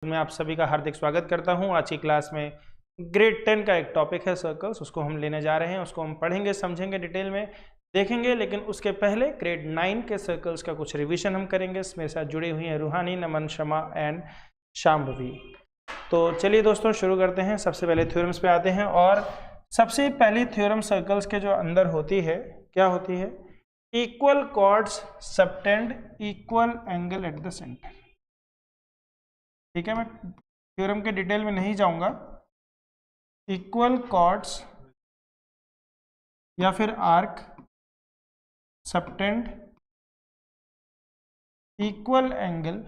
मैं आप सभी का हार्दिक स्वागत करता हूं। आज की क्लास में ग्रेड 10 का एक टॉपिक है सर्कल्स, उसको हम लेने जा रहे हैं। उसको हम पढ़ेंगे, समझेंगे, डिटेल में देखेंगे, लेकिन उसके पहले ग्रेड 9 के सर्कल्स का कुछ रिवीजन हम करेंगे। इसमें साथ जुड़ी हुई हैं रूहानी, नमन, शमा एंड शाम्भवी। तो चलिए दोस्तों शुरू करते हैं। सबसे पहले थ्योरम्स पे आते हैं और सबसे पहली थ्योरम सर्कल्स के जो अंदर होती है, क्या होती है? Equal chords subtend equal angle at the centre. ठीक है, मैं थ्योरम के डिटेल में नहीं जाऊंगा। इक्वल कॉर्ड्स या फिर arc subtend equal angle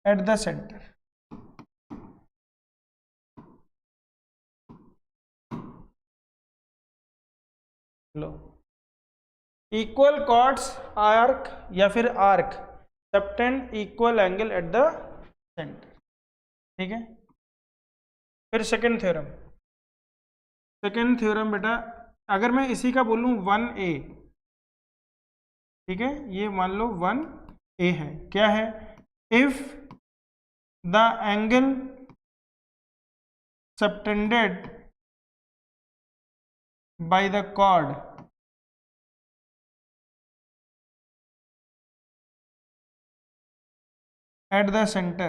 at the centre. लो, इक्वल कॉर्ड्स आर्क या फिर arc subtend equal angle at the centre. ठीक है, फिर सेकंड थ्योरम बेटा, अगर मैं इसी का बोलूं 1a, ठीक है, ये मान लो 1a है। क्या है? If the angle subtended by the chord at the center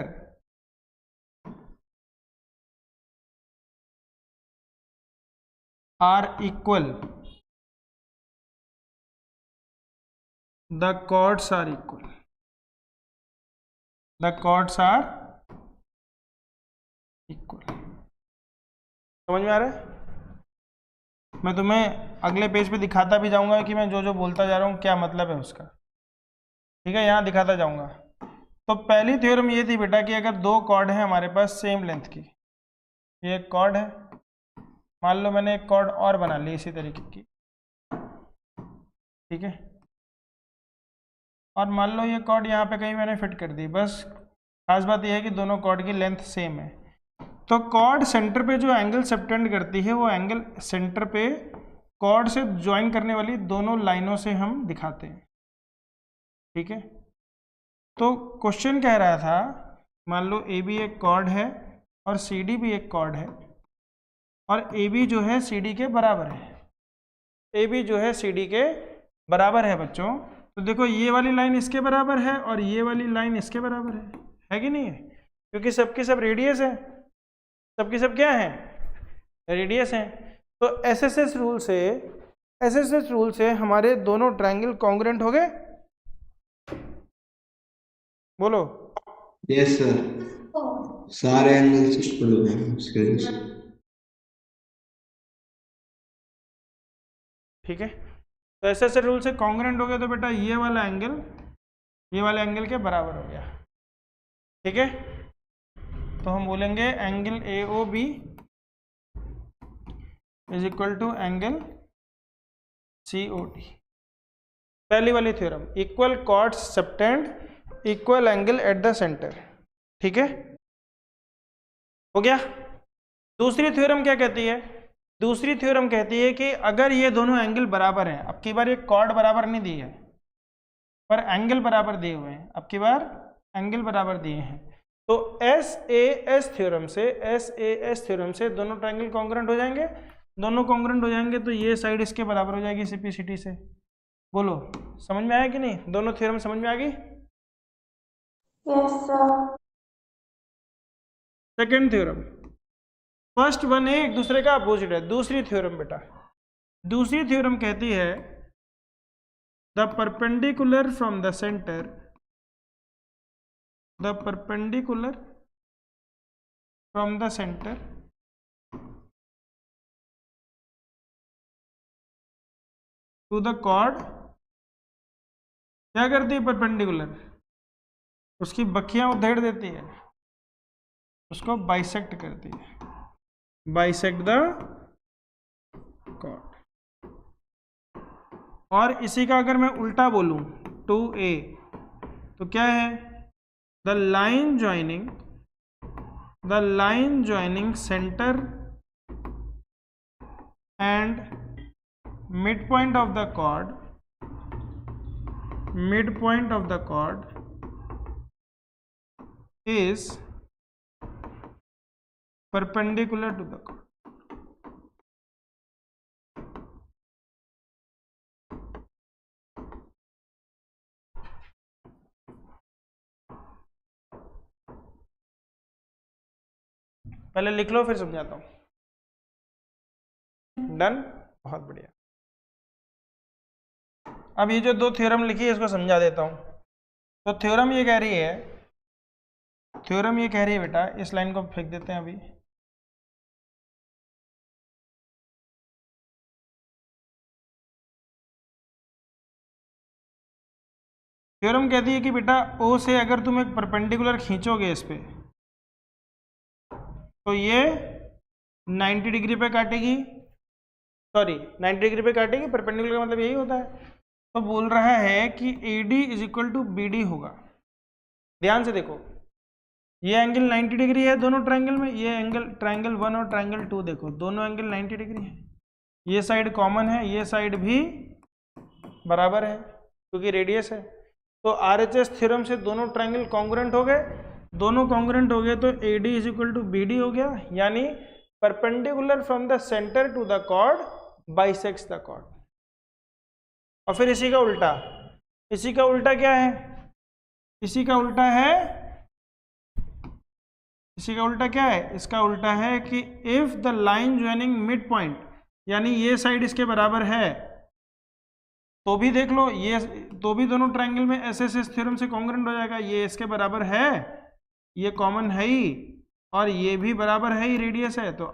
are equal, the chords are equal, the chords are equal। समझ में आ रहा है? मैं तुम्हें अगले पेज पे दिखाता भी जाऊंगा कि मैं जो जो बोलता जा रहा हूँ क्या मतलब है उसका। ठीक है, यहाँ दिखाता जाऊंगा। तो पहली थ्योरम ये थी बेटा कि अगर दो कॉर्ड हैं हमारे पास सेम लेंथ की, ये एक कॉर्ड है, मान लो मैंने एक कॉर्ड और बना ली इसी तरीके की, ठीक है, और मान लो ये कॉर्ड यहाँ पे कहीं मैंने फिट कर दी। बस खास बात यह है कि दोनों कॉर्ड की लेंथ सेम है। तो कॉर्ड सेंटर पे जो एंगल सबटेंड करती है वो एंगल सेंटर पे कॉर्ड से ज्वाइन करने वाली दोनों लाइनों से हम दिखाते हैं। ठीक है, तो क्वेश्चन कह रहा था, मान लो ए बी एक कॉर्ड है और सी डी भी एक कॉर्ड है, और ए बी जो है सी डी के बराबर है। ए बी जो है सी डी के बराबर है बच्चों। तो देखो, ये वाली लाइन इसके बराबर है और ये वाली लाइन इसके बराबर है कि नहीं है? क्योंकि सबकी सब रेडियस है, सबकी सब क्या है? रेडियस है। तो एसएसएस रूल से हमारे दोनों ट्रायंगल कॉन्ग्रुएंट हो गए। बोलो। यस सर, सारे एंगल्स इक्वल हो गए उसके वजह से। ठीक है, तो एसएसएस रूल से कॉन्ग्रुएंट हो गया, तो बेटा ये वाला एंगल के बराबर हो गया। ठीक है, तो हम बोलेंगे angle A O B is equal to angle C O D. पहली वाली theorem, equal chords subtend equal angle at the centre. ठीक है, हो गया। दूसरी थ्योरम क्या कहती है? दूसरी थ्योरम कहती है कि अगर ये दोनों एंगल बराबर हैं, अब की बार ये कॉर्ड बराबर नहीं दी है पर एंगल बराबर दिए हुए हैं, अब की बार एंगल बराबर दिए हैं, तो एस ए एस थ्योरम से दोनों ट्रायंगल कॉन्ग्रुएंट हो जाएंगे। दोनों कॉन्ग्रुएंट हो जाएंगे तो ये साइड इसके बराबर हो जाएगी सीपीसीटी से। बोलो, समझ में आया कि नहीं? दोनों थ्योरम समझ में आ गई? Yes sir. Second theorem, first one है एक दूसरे का अपोजिट है। दूसरी थ्योरम बेटा, दूसरी थ्योरम कहती है the perpendicular from the centre, the perpendicular from the centre to the chord क्या करती है? परपेंडिकुलर, उसकी बखियां उधेड़ देती है, उसको बाइसेक्ट करती है, बाइसेक्ट द कॉर्ड। और इसी का अगर मैं उल्टा बोलूं 2a, तो क्या है? The line joining centre and midpoint of the chord midpoint of the chord is perpendicular to the chord. पहले लिख लो फिर समझाता हूं। डन, बहुत बढ़िया। अब ये जो दो थ्योरम लिखी है इसको समझा देता हूं। तो थ्योरम ये कह रही है, बेटा, इस लाइन को फेंक देते हैं अभी। थ्योरम कहती है कि बेटा ओ से अगर तुम एक परपेंडिकुलर खींचोगे इस पे, तो ये 90 डिग्री पे काटेगी, सॉरी 90 डिग्री पे काटेगी, परपेंडिकुलर का मतलब यही होता है। तो बोल रहा है कि AD is equal to BD होगा। ध्यान से देखो, ये एंगल 90 डिग्री है दोनों ट्रायंगल में, ये एंगल ट्रायंगल 1 और ट्रायंगल 2 देखो, दोनों एंगल 90 डिग्री है। ये साइड कॉमन है, ये साइड भी बराबर है क्योंकि रेडियस है। तो RHS थ्योरम से दोनों ट्रायंगल कॉन्ग्रुएंट हो गए, दोनों कॉन्ग्रुएंट हो गए तो AD is equal to BD हो गया, यानी perpendicular from the centre to the chord bisects the chord. और फिर इसी का उल्टा, क्या है? इसी का उल्टा क्या है? इसका उल्टा है कि if the line joining mid point, यानी ये साइड इसके बराबर है, तो भी देख लो ये, तो भी दोनों ट्रायंगल में SSS थ्योरम से कॉन्ग्रुएंट हो जाएगा। ये इसके बराबर है, ये कॉमन है ही, और ये भी बराबर है ही, रेडियस है, तो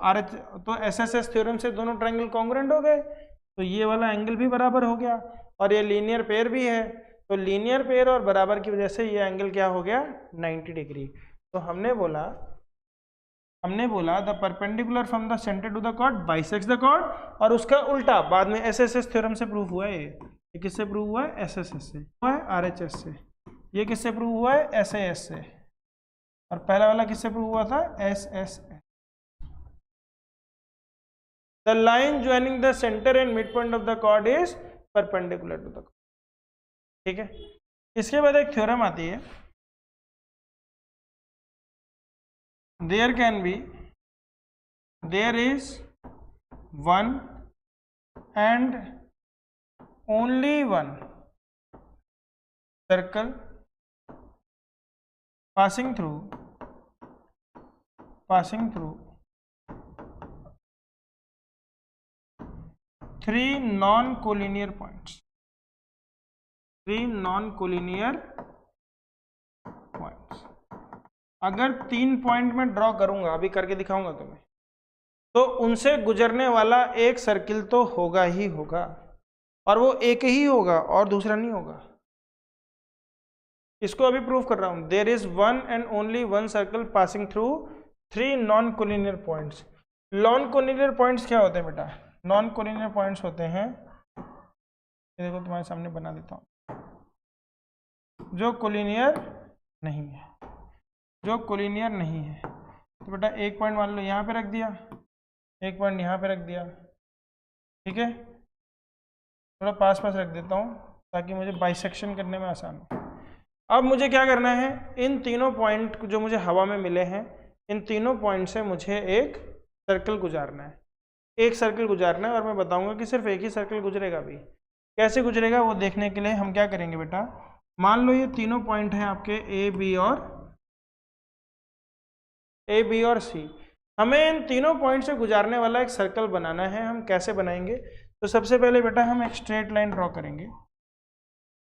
SSS थ्योरम से दोनों ट्रायंगल कॉन्ग्रुएंट हो गए, तो ये वाला एंगल भी बराबर हो गया। और ये लीनियर पेयर भी है, तो लीनियर पेयर और बराबर की वजह से ये एंगल क्या हो गया? 90 डिग्री। तो हमने बोला the perpendicular from the centre to the chord bisects the chord, और उसका उल्टा बाद में SSS थ्योरम से प्रूफ हुआ है। ये किससे प्रूव हुआ है? SSS से हुआ है, RHS से। ये किससे प्रूव हुआ है? SAS से। और पहला वाला किससे प्रूव हुआ था? SSS। The line joining the centre and midpoint of the chord is perpendicular to the chord. ठीक है, इसके बाद एक थ्योरम आती है, there is one and only one circle passing through three non-collinear points. अगर 3 पॉइंट में draw करूंगा, अभी करके दिखाऊंगा तुम्हें, तो उनसे गुजरने वाला एक सर्किल तो होगा ही होगा, और वो एक ही होगा और दूसरा नहीं होगा। इसको अभी प्रूव कर रहा हूं। There is one and only one circle passing through 3 non collinear points. Non collinear points क्या होते हैं बेटा? नॉन कोलिनियर पॉइंट्स होते हैं, ये देखो तुम्हारे सामने बना देता हूं, जो कोलिनियर नहीं है, तो बेटा एक पॉइंट मान लो यहाँ पे रख दिया, एक पॉइंट यहाँ पे रख दिया, ठीक है, थोड़ा पास रख देता हूँ ताकि मुझे बाइसेक्शन करने में आसान हो। अब मुझे क्या करना है, इन तीनों पॉइंट जो मुझे हवा में मिले हैं, इन तीनों पॉइंट से मुझे एक सर्कल गुजारना है, और मैं बताऊंगा कि सिर्फ एक ही सर्कल गुजरेगा। भी कैसे गुजरेगा वो देखने के लिए हम क्या करेंगे बेटा, मान लो ये तीनों पॉइंट हैं आपके ए बी और सी। हमें इन तीनों पॉइंट से गुजारने वाला एक सर्कल बनाना है। हम कैसे बनाएंगे? तो सबसे पहले बेटा हम एक स्ट्रेट लाइन ड्रॉ करेंगे।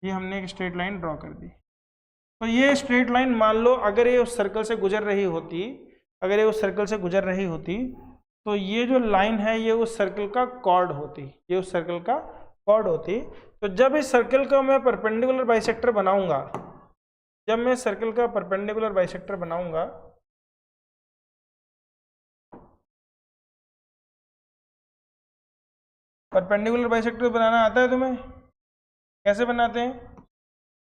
ये हमने एक स्ट्रेट लाइन ड्रॉ कर दी, तो ये स्ट्रेट लाइन मान लो अगर ये उस सर्कल से गुजर रही होती, तो ये जो लाइन है ये उस सर्कल का कॉर्ड होती, तो जब इस सर्कल का मैं परपेंडिकुलर बाइसेक्टर बनाऊंगा, परपेंडिकुलर बाइसेक्टर बनाना आता है तुम्हें? कैसे बनाते हैं?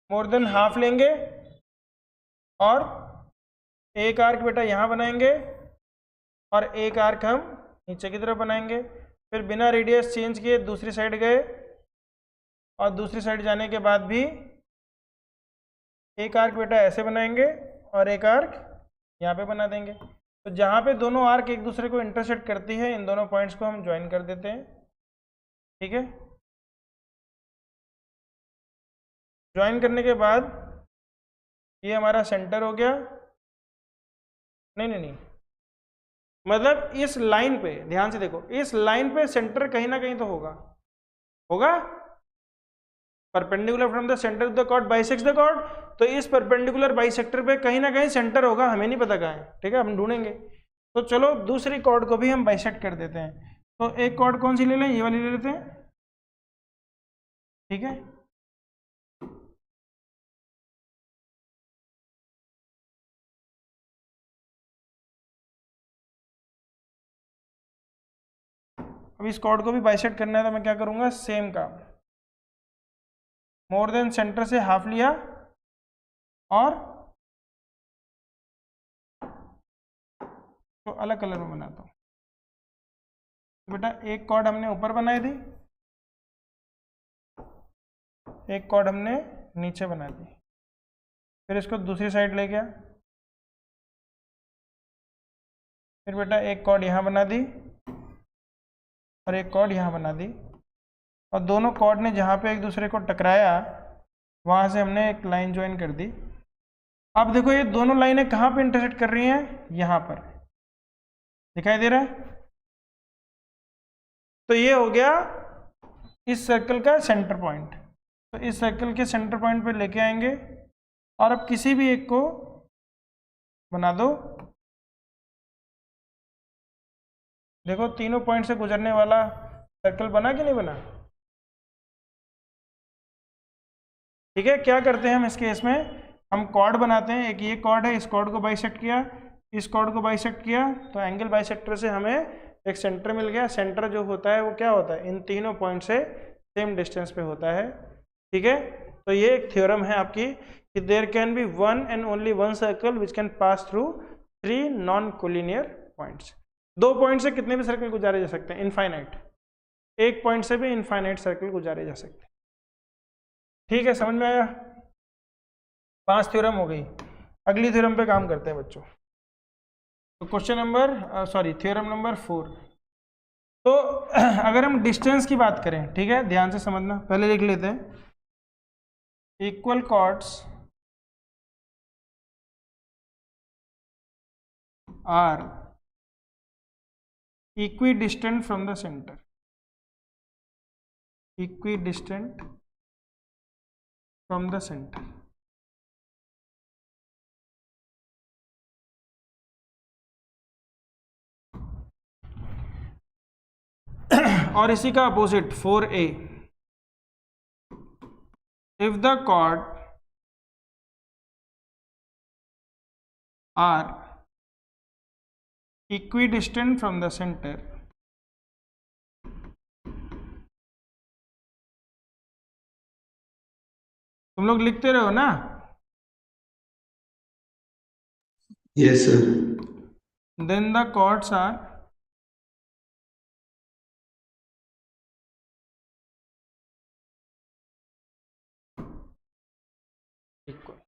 मोर देन हाफ लेंगे और एक आर्क बेटा यहाँ बनाएंगे और एक आर्क हम नीचे की तरफ बनाएंगे, फिर बिना रेडियस चेंज किए दूसरी साइड गए और दूसरी साइड जाने के बाद भी एक आर्क बेटा ऐसे बनाएंगे और एक आर्क यहाँ पे बना देंगे। तो जहाँ पे दोनों आर्क एक दूसरे को इंटरसेक्ट करती है, इन दोनों पॉइंट्स को हम ज्वाइन कर देते हैं। ठीक है, ज्वाइन करने के बाद ये हमारा सेंटर हो गया। नहीं, मतलब इस लाइन पे ध्यान से देखो, इस लाइन पे सेंटर कहीं ना कहीं तो होगा perpendicular from the centre of the chord bisects the chord. तो इस परपेंडिकुलर बाइसेक्टर पे कहीं ना कहीं सेंटर होगा, हमें नहीं पता कहाँ है। ठीक है, हम ढूंढेंगे। तो चलो दूसरी कॉर्ड को भी हम बाइसेक्ट कर देते हैं। तो एक कॉर्ड कौन सी ले लें, ये वाली ले लेते हैं। ठीक है, अब इस कॉर्ड को भी बाइसेक्ट करना है, तो मैं क्या करूंगा, सेम काम, मोर देन सेंटर से हाफ लिया और तो अलग कलर में बनाता हूँ। तो बेटा एक कॉर्ड हमने ऊपर बनाई थी, एक कॉर्ड हमने नीचे बना दी, फिर इसको दूसरी साइड ले गया, फिर बेटा एक कॉर्ड यहाँ बना दी और एक कॉर्ड यहाँ बना दी, और दोनों कॉर्ड ने जहाँ पे एक दूसरे को टकराया वहाँ से हमने एक लाइन ज्वाइन कर दी। अब देखो ये दोनों लाइनें कहाँ पे इंटरसेक्ट कर रही हैं, यहाँ पर दिखाई दे रहा है। तो ये हो गया इस सर्कल का सेंटर पॉइंट। तो इस सर्कल के सेंटर पॉइंट पे लेके आएंगे और अब किसी भी एक को बना दो। देखो तीनों पॉइंट से गुजरने वाला सर्कल बना कि नहीं बना। ठीक है, क्या करते हैं हम इस केस में, हम कॉर्ड बनाते हैं। एक ये कॉर्ड है, इस कॉर्ड को बाइसेक्ट किया, इस कॉर्ड को बाइसेक्ट किया, तो एंगल बाइसेक्टर से हमें एक सेंटर मिल गया। सेंटर जो होता है वो क्या होता है, इन तीनों पॉइंट से सेम डिस्टेंस पे होता है। ठीक है, तो ये एक थ्योरम है आपकी कि there can be one and only one circle which can pass through three non collinear points. दो पॉइंट से कितने भी सर्कल गुजारे जा सकते हैं, इनफाइनाइट। एक पॉइंट से भी इनफाइनाइट सर्कल गुजारे जा सकते हैं। ठीक है, समझ में आया। 5 थ्योरम हो गई। अगली थ्योरम पे काम करते हैं बच्चों। तो क्वेश्चन नंबर थ्योरम नंबर 4। तो अगर हम डिस्टेंस की बात करें, ठीक है, ध्यान से समझना, पहले लिख लेते हैं। Equal chords are equidistant from the center, equidistant from the center। और इसी का opposite 4a, if the chord are equidistant from the center, तुम लोग लिखते रहो ना। Yes, sir. Then the chords are equal।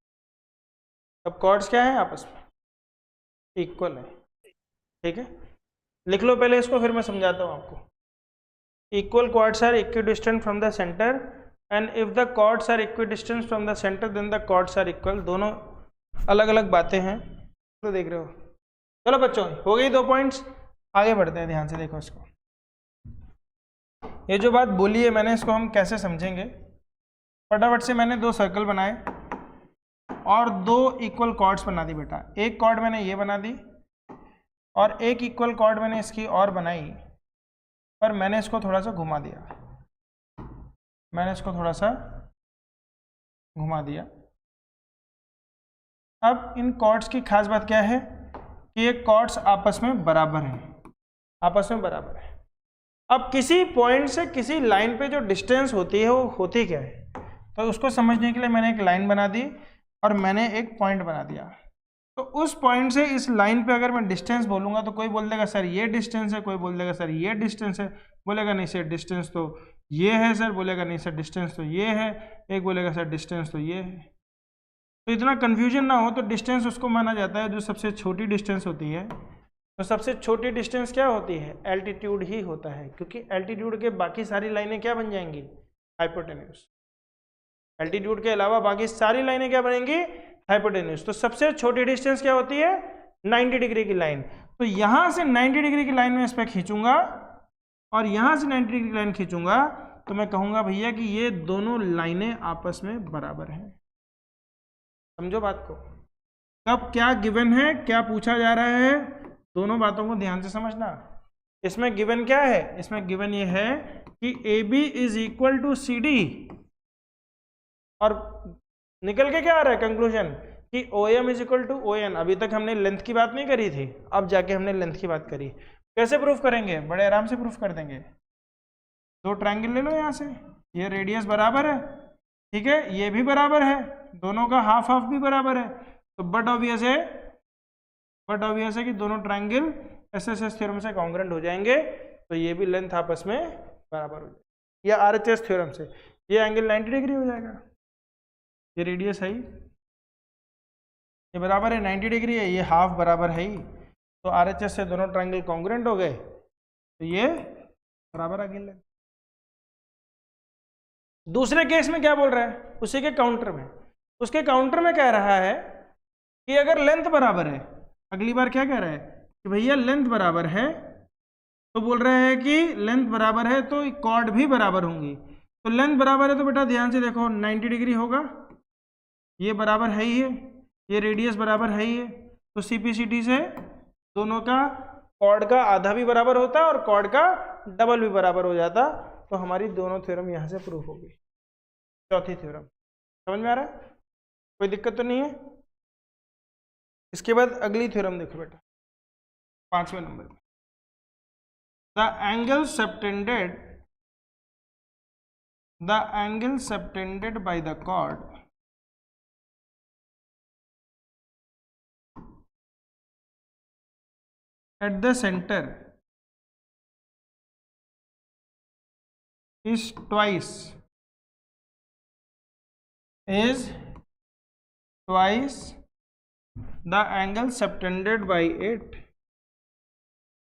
अब chords क्या है, आपस में इक्वल है। ठीक है, लिख लो पहले इसको, फिर मैं समझाता हूँ आपको। Equal chords are equidistant from the center and if the chords are equidistant from the center then the chords are equal। दोनों अलग अलग बातें हैं, तो देख रहे हो। चलो बच्चों, हो गई 2 पॉइंट्स, आगे बढ़ते हैं। ध्यान से देखो इसको, ये जो बात बोली है मैंने, इसको हम कैसे समझेंगे। फटाफट से मैंने 2 सर्कल बनाए और 2 इक्वल कॉर्ड्स बना दी बेटा। एक कॉर्ड मैंने ये बना दी और एक इक्वल कॉर्ड मैंने इसकी और बनाई, पर मैंने इसको थोड़ा सा घुमा दिया। मैंने इसको थोड़ा सा घुमा दिया। अब इन कॉर्ड्स की खास बात क्या है कि ये कॉर्ड्स आपस में बराबर हैं, आपस में बराबर है। अब किसी पॉइंट से किसी लाइन पे जो डिस्टेंस होती है वो होती क्या है, तो उसको समझने के लिए मैंने एक लाइन बना दी और मैंने एक पॉइंट बना दिया। तो उस पॉइंट से इस लाइन पे अगर मैं डिस्टेंस बोलूँगा तो कोई बोल देगा सर ये डिस्टेंस है, कोई बोल देगा सर ये डिस्टेंस है, बोलेगा नहीं सर डिस्टेंस तो ये है सर, बोलेगा नहीं सर डिस्टेंस तो ये है, एक बोलेगा सर डिस्टेंस तो ये है। तो इतना कन्फ्यूजन ना हो, तो डिस्टेंस उसको माना जाता है जो सबसे छोटी डिस्टेंस होती है। तो सबसे छोटी डिस्टेंस क्या होती है? एल्टीट्यूड ही होता है, क्योंकि एल्टीट्यूड के बाकी सारी लाइनें क्या बन जाएंगी? हाइपोटेन्यूज। एल्टीट्यूड के अलावा बाकी सारी लाइनें क्या बनेंगी? हाइपोटेन्यूज। तो सबसे छोटी डिस्टेंस क्या होती है? 90 डिग्री की लाइन। तो यहां से 90 डिग्री की लाइन में इस पर खींचूंगा और यहां से 90 डिग्री की लाइन खींचूंगा, तो मैं कहूंगा भैया कि ये दोनों लाइनें आपस में बराबर हैं। समझो बात को। कब क्या गिवन है, क्या पूछा जा रहा है, दोनों बातों को ध्यान से समझना। इसमें गिवन क्या है? इसमें गिवन ये है कि AB is equal to CD, और निकल के क्या आ रहा है कंक्लूजन कि OM is equal to ON। अभी तक हमने लेंथ की बात नहीं करी थी, अब जाके हमने लेंथ की बात करी। कैसे प्रूफ करेंगे? बड़े आराम से प्रूफ कर देंगे। दो ट्रायंगल ले लो यहाँ से, ये रेडियस बराबर है, ठीक है, ये भी बराबर है, दोनों का हाफ हाफ भी बराबर है। तो बट ऑब्वियस है कि दोनों ट्रायंगल SSS थ्योरम से कॉन्ग्रुएंट हो जाएंगे, तो ये भी लेंथ आपस में बराबर हो जाएगी। या RHS थ्योरम से ये एंगल 90 डिग्री हो जाएगा। ये रेडियस है ही, ये बराबर है 90 डिग्री है, ये हाफ बराबर है ही, तो RHS से दोनों ट्रायंगल कॉन्ग्रुएंट हो गए, तो ये बराबर आ गई। दूसरे केस में क्या बोल रहा है? उसी के काउंटर में, उसके काउंटर में कह रहा है कि अगर लेंथ बराबर है, अगली बार क्या कह रहा है कि भैया लेंथ बराबर है, तो बोल रहा है कि लेंथ बराबर है तो कॉर्ड भी बराबर होंगी। तो लेंथ बराबर है तो बेटा ध्यान से देखो 90 डिग्री होगा, ये बराबर है ही है, ये रेडियस बराबर है ही है, तो CPCT से दोनों का कॉर्ड का आधा भी बराबर होता है और कॉर्ड का डबल भी बराबर हो जाता। तो हमारी दोनों थ्योरम यहाँ से प्रूफ होगी। चौथी थ्योरम समझ में आ रहा है? कोई दिक्कत तो नहीं है? इसके बाद अगली थ्योरम देखो बेटा, 5वें नंबर में, the angle subtended by the chord at the center is twice the angle subtended by it,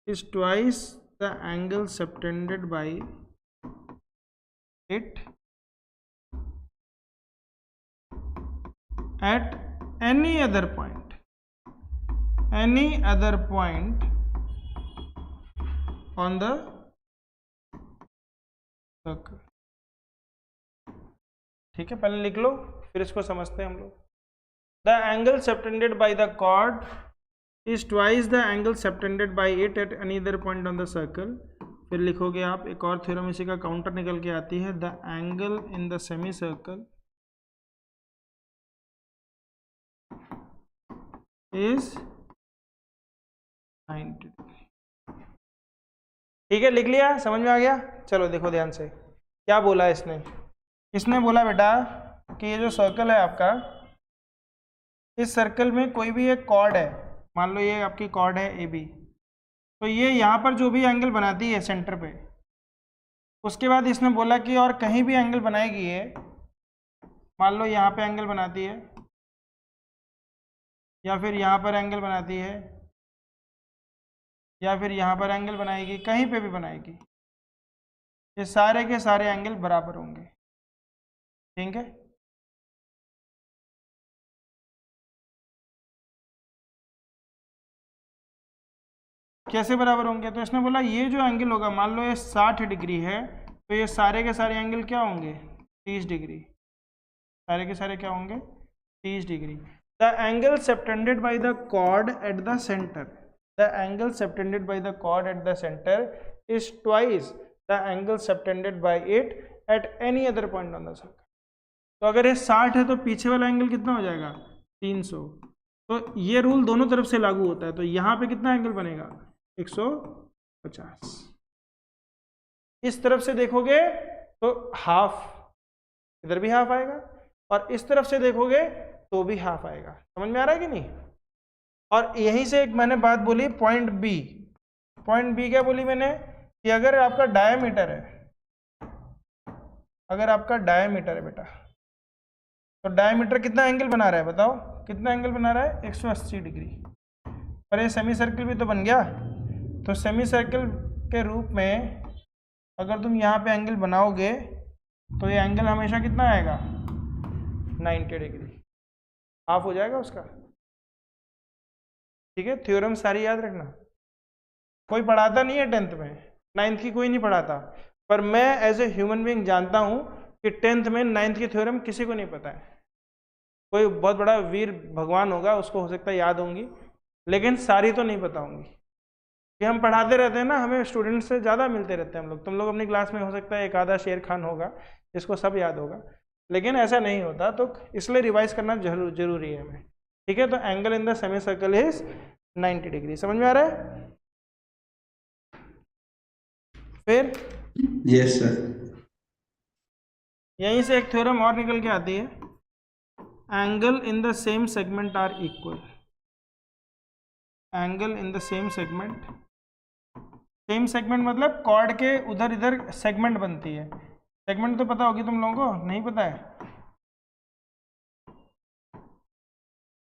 is twice the angle subtended by it at any other point on the circle. ठीक है, पहले लिख लो फिर इसको समझते हैं हम लोग। The angle subtended by the chord is twice the angle subtended by it at any other point on the circle. फिर लिखोगे आप एक और थ्योरम इसी का काउंटर निकल के आती है, the angle in the semi circle is 90 degree. ठीक है, लिख लिया, समझ में आ गया? चलो देखो ध्यान से क्या बोला इसने बोला बेटा कि ये जो सर्कल है आपका, इस सर्कल में कोई भी एक कॉर्ड है, मान लो ये आपकी कॉर्ड है AB, तो ये यहाँ पर जो भी एंगल बनाती है सेंटर पे, उसके बाद इसने बोला कि और कहीं भी एंगल बनाएगी ये, मान लो यहाँ पे एंगल बनाती है या फिर यहाँ पर एंगल बनाती है या फिर यहाँ पर एंगल बनाएगी, कहीं पे भी बनाएगी, ये सारे के सारे एंगल बराबर होंगे। ठीक है, कैसे बराबर होंगे? तो इसने बोला ये जो एंगल होगा, मान लो ये 60 डिग्री है, तो ये सारे के सारे एंगल क्या होंगे? 30 डिग्री। सारे के सारे क्या होंगे? 30 degree. The angle subtended by the chord at the centre, the angle subtended by the chord at the centre is twice the angle subtended by it at any other point on the circle. तो अगर ये 60 है तो पीछे वाला angle कितना हो जाएगा? 300। तो ये रूल दोनों तरफ से लागू होता है, तो यहाँ पे कितना एंगल बनेगा? 150। इस तरफ से देखोगे तो हाफ, इधर भी हाफ आएगा, और इस तरफ से देखोगे तो भी हाफ आएगा। समझ में आ रहा है कि नहीं? और यहीं से एक मैंने बात बोली, पॉइंट बी क्या बोली मैंने? कि अगर आपका डायमीटर है, अगर आपका डायमीटर है बेटा, तो डायमीटर कितना एंगल बना रहा है बताओ, कितना एंगल बना रहा है 180 डिग्री। पर ये सेमी सर्कल भी तो बन गया। तो सेमी सर्कल के रूप में अगर तुम यहाँ पे एंगल बनाओगे तो ये एंगल हमेशा कितना आएगा 90 डिग्री, हाफ हो जाएगा उसका। ठीक है, थ्योरम सारी याद रखना। कोई पढ़ाता नहीं है 10th में, 9th की कोई नहीं पढ़ाता, पर मैं एज ए ह्यूमन बीइंग जानता हूँ कि 10th में 9th की थ्योरम किसी को नहीं पता है। कोई बहुत बड़ा वीर भगवान होगा, उसको हो सकता है याद होंगी, लेकिन सारी तो नहीं पता होंगी। कि हम पढ़ाते रहते हैं ना, हमें स्टूडेंट से ज़्यादा मिलते रहते हैं हम लोग। तुम लोग अपनी क्लास में हो सकता है एक आधा शेर खान होगा जिसको सब याद होगा, लेकिन ऐसा नहीं होता, तो इसलिए रिवाइज करना जरूरी है हमें। ठीक है, तो angle in the semi circle is 90 degree. समझ में आ रहा है? फिर यस सर। यहीं से एक थ्योरम और निकल के आती है, angle in the same segment are equal. Angle in the same segment, same segment मतलब कॉर्ड के उधर इधर सेगमेंट बनती है। सेगमेंट तो पता होगी तुम लोगों को, नहीं पता है?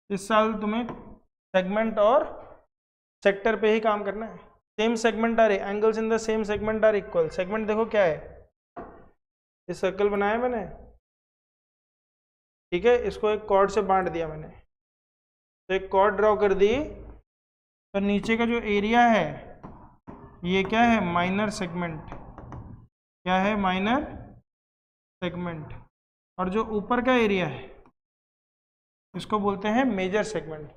इस साल तुम्हें सेगमेंट और सेक्टर पे ही काम करना है। Same segment are angles in the same segment are equal. Segment देखो क्या है, ये सर्कल बनाया मैंने, ठीक है, इसको एक कॉर्ड से बांट दिया मैंने, तो एक कॉर्ड ड्रॉ कर दी, तो नीचे का जो एरिया है ये क्या है, माइनर सेगमेंट। क्या है, माइनर सेगमेंट। और जो ऊपर का एरिया है इसको बोलते हैं मेजर सेगमेंट।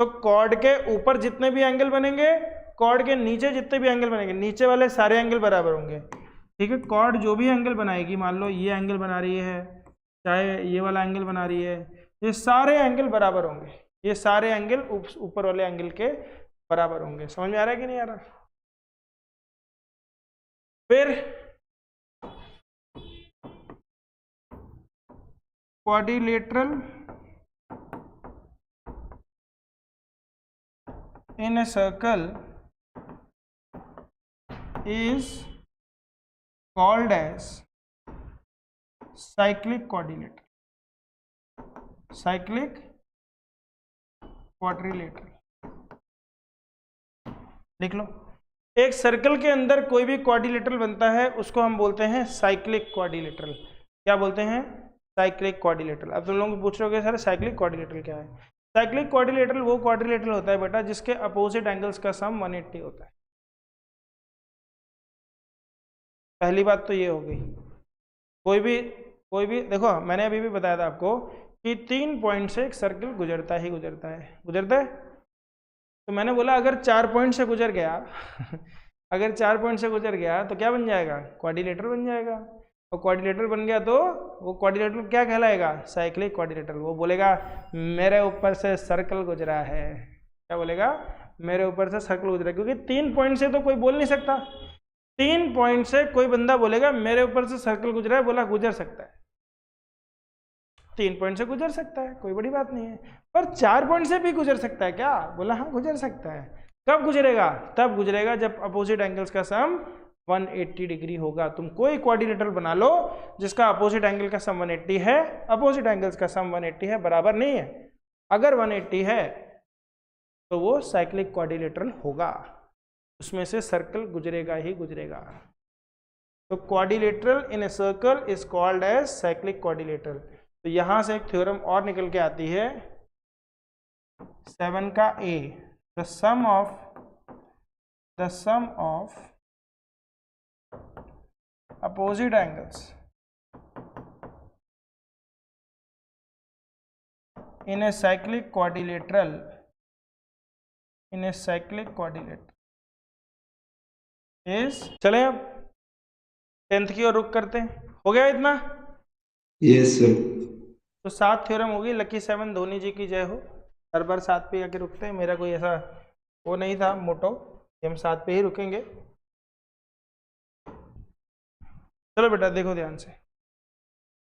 तो कॉर्ड के ऊपर जितने भी एंगल बनेंगे, कॉर्ड के नीचे जितने भी एंगल बनेंगे, नीचे वाले सारे एंगल बराबर होंगे। ठीक है, कॉर्ड जो भी एंगल बनाएगी, मान लो ये एंगल बना रही है, चाहे ये वाला एंगल बना रही है, ये सारे एंगल बराबर होंगे। ये सारे एंगल ऊपर वाले एंगल के बराबर होंगे। समझ में आ रहा है कि नहीं आ रहा? फिर quadrilateral in a circle is called as cyclic quadrilateral. cyclic quadrilateral लिख लो। एक सर्कल के अंदर कोई भी क्वाड्रिलेटरल बनता है उसको हम बोलते हैं साइक्लिक क्वाड्रिलेटरल। क्या बोलते हैं? Cyclic quadrilateral. अब तुम लोग पूछ रहे हो सर साइक्लिक क्वाड्रिलेटरल क्या है? साइक्लिक क्वाड्रिलेटरल वो क्वाड्रिलेटरल होता है बेटा जिसके अपोजिट एंगल्स का सम 180 होता है। पहली बात तो ये हो गई। कोई भी देखो, मैंने अभी भी बताया था आपको कि 3 पॉइंट से एक सर्कल गुजरता है। गुजरता है। तो मैंने बोला अगर 4 पॉइंट से गुजर गया अगर 4 पॉइंट से गुजर गया तो क्या बन जाएगा? क्वाड्रिलेटरल बन जाएगा। और क्वाड्रिलेटरल बन गया तो वो क्वाड्रिलेटरल क्या कहलाएगा? Cyclic quadrilateral. वो बोलेगा मेरे ऊपर से सर्कल गुजरा है। क्या बोलेगा? मेरे ऊपर से सर्कल गुजरा। क्योंकि 3 पॉइंट से तो कोई बोल नहीं सकता। 3 पॉइंट से कोई बंदा बोलेगा मेरे ऊपर से सर्कल गुजरा है, बोला गुजर सकता है। 3 पॉइंट से गुजर सकता है, कोई बड़ी बात नहीं है। पर 4 पॉइंट से भी गुजर सकता है क्या? बोला हाँ गुजर सकता है। कब गुजरेगा? तब गुजरेगा जब अपोजिट एंगल्स का सम 180 डिग्री होगा। तुम कोई क्वाड्रिलेटरल बना लो जिसका अपोजिट एंगल का सम 180 है, अपोजिट एंगल्स का सम 180 है, बराबर नहीं है। अगर 180 है तो वो साइक्लिक क्वाड्रिलेटरल होगा, उसमें से सर्कल गुजरेगा ही गुजरेगा। तो quadrilateral in a circle is called as cyclic quadrilateral. तो यहां से एक थ्योरम और निकल के आती है 7 का A, the sum of opposite angles in a cyclic quadrilateral is, चलें अब 10th की ओर रुक करते हैं। हो गया इतना? Yes sir. तो 7 थ्योरम होगी। लकी 7 धोनी जी की जय हो। हर बार 7 पे आके रुकते हैं, मेरा कोई ऐसा वो नहीं था मोटो, हम 7 पे ही रुकेंगे। चलो बेटा देखो ध्यान से।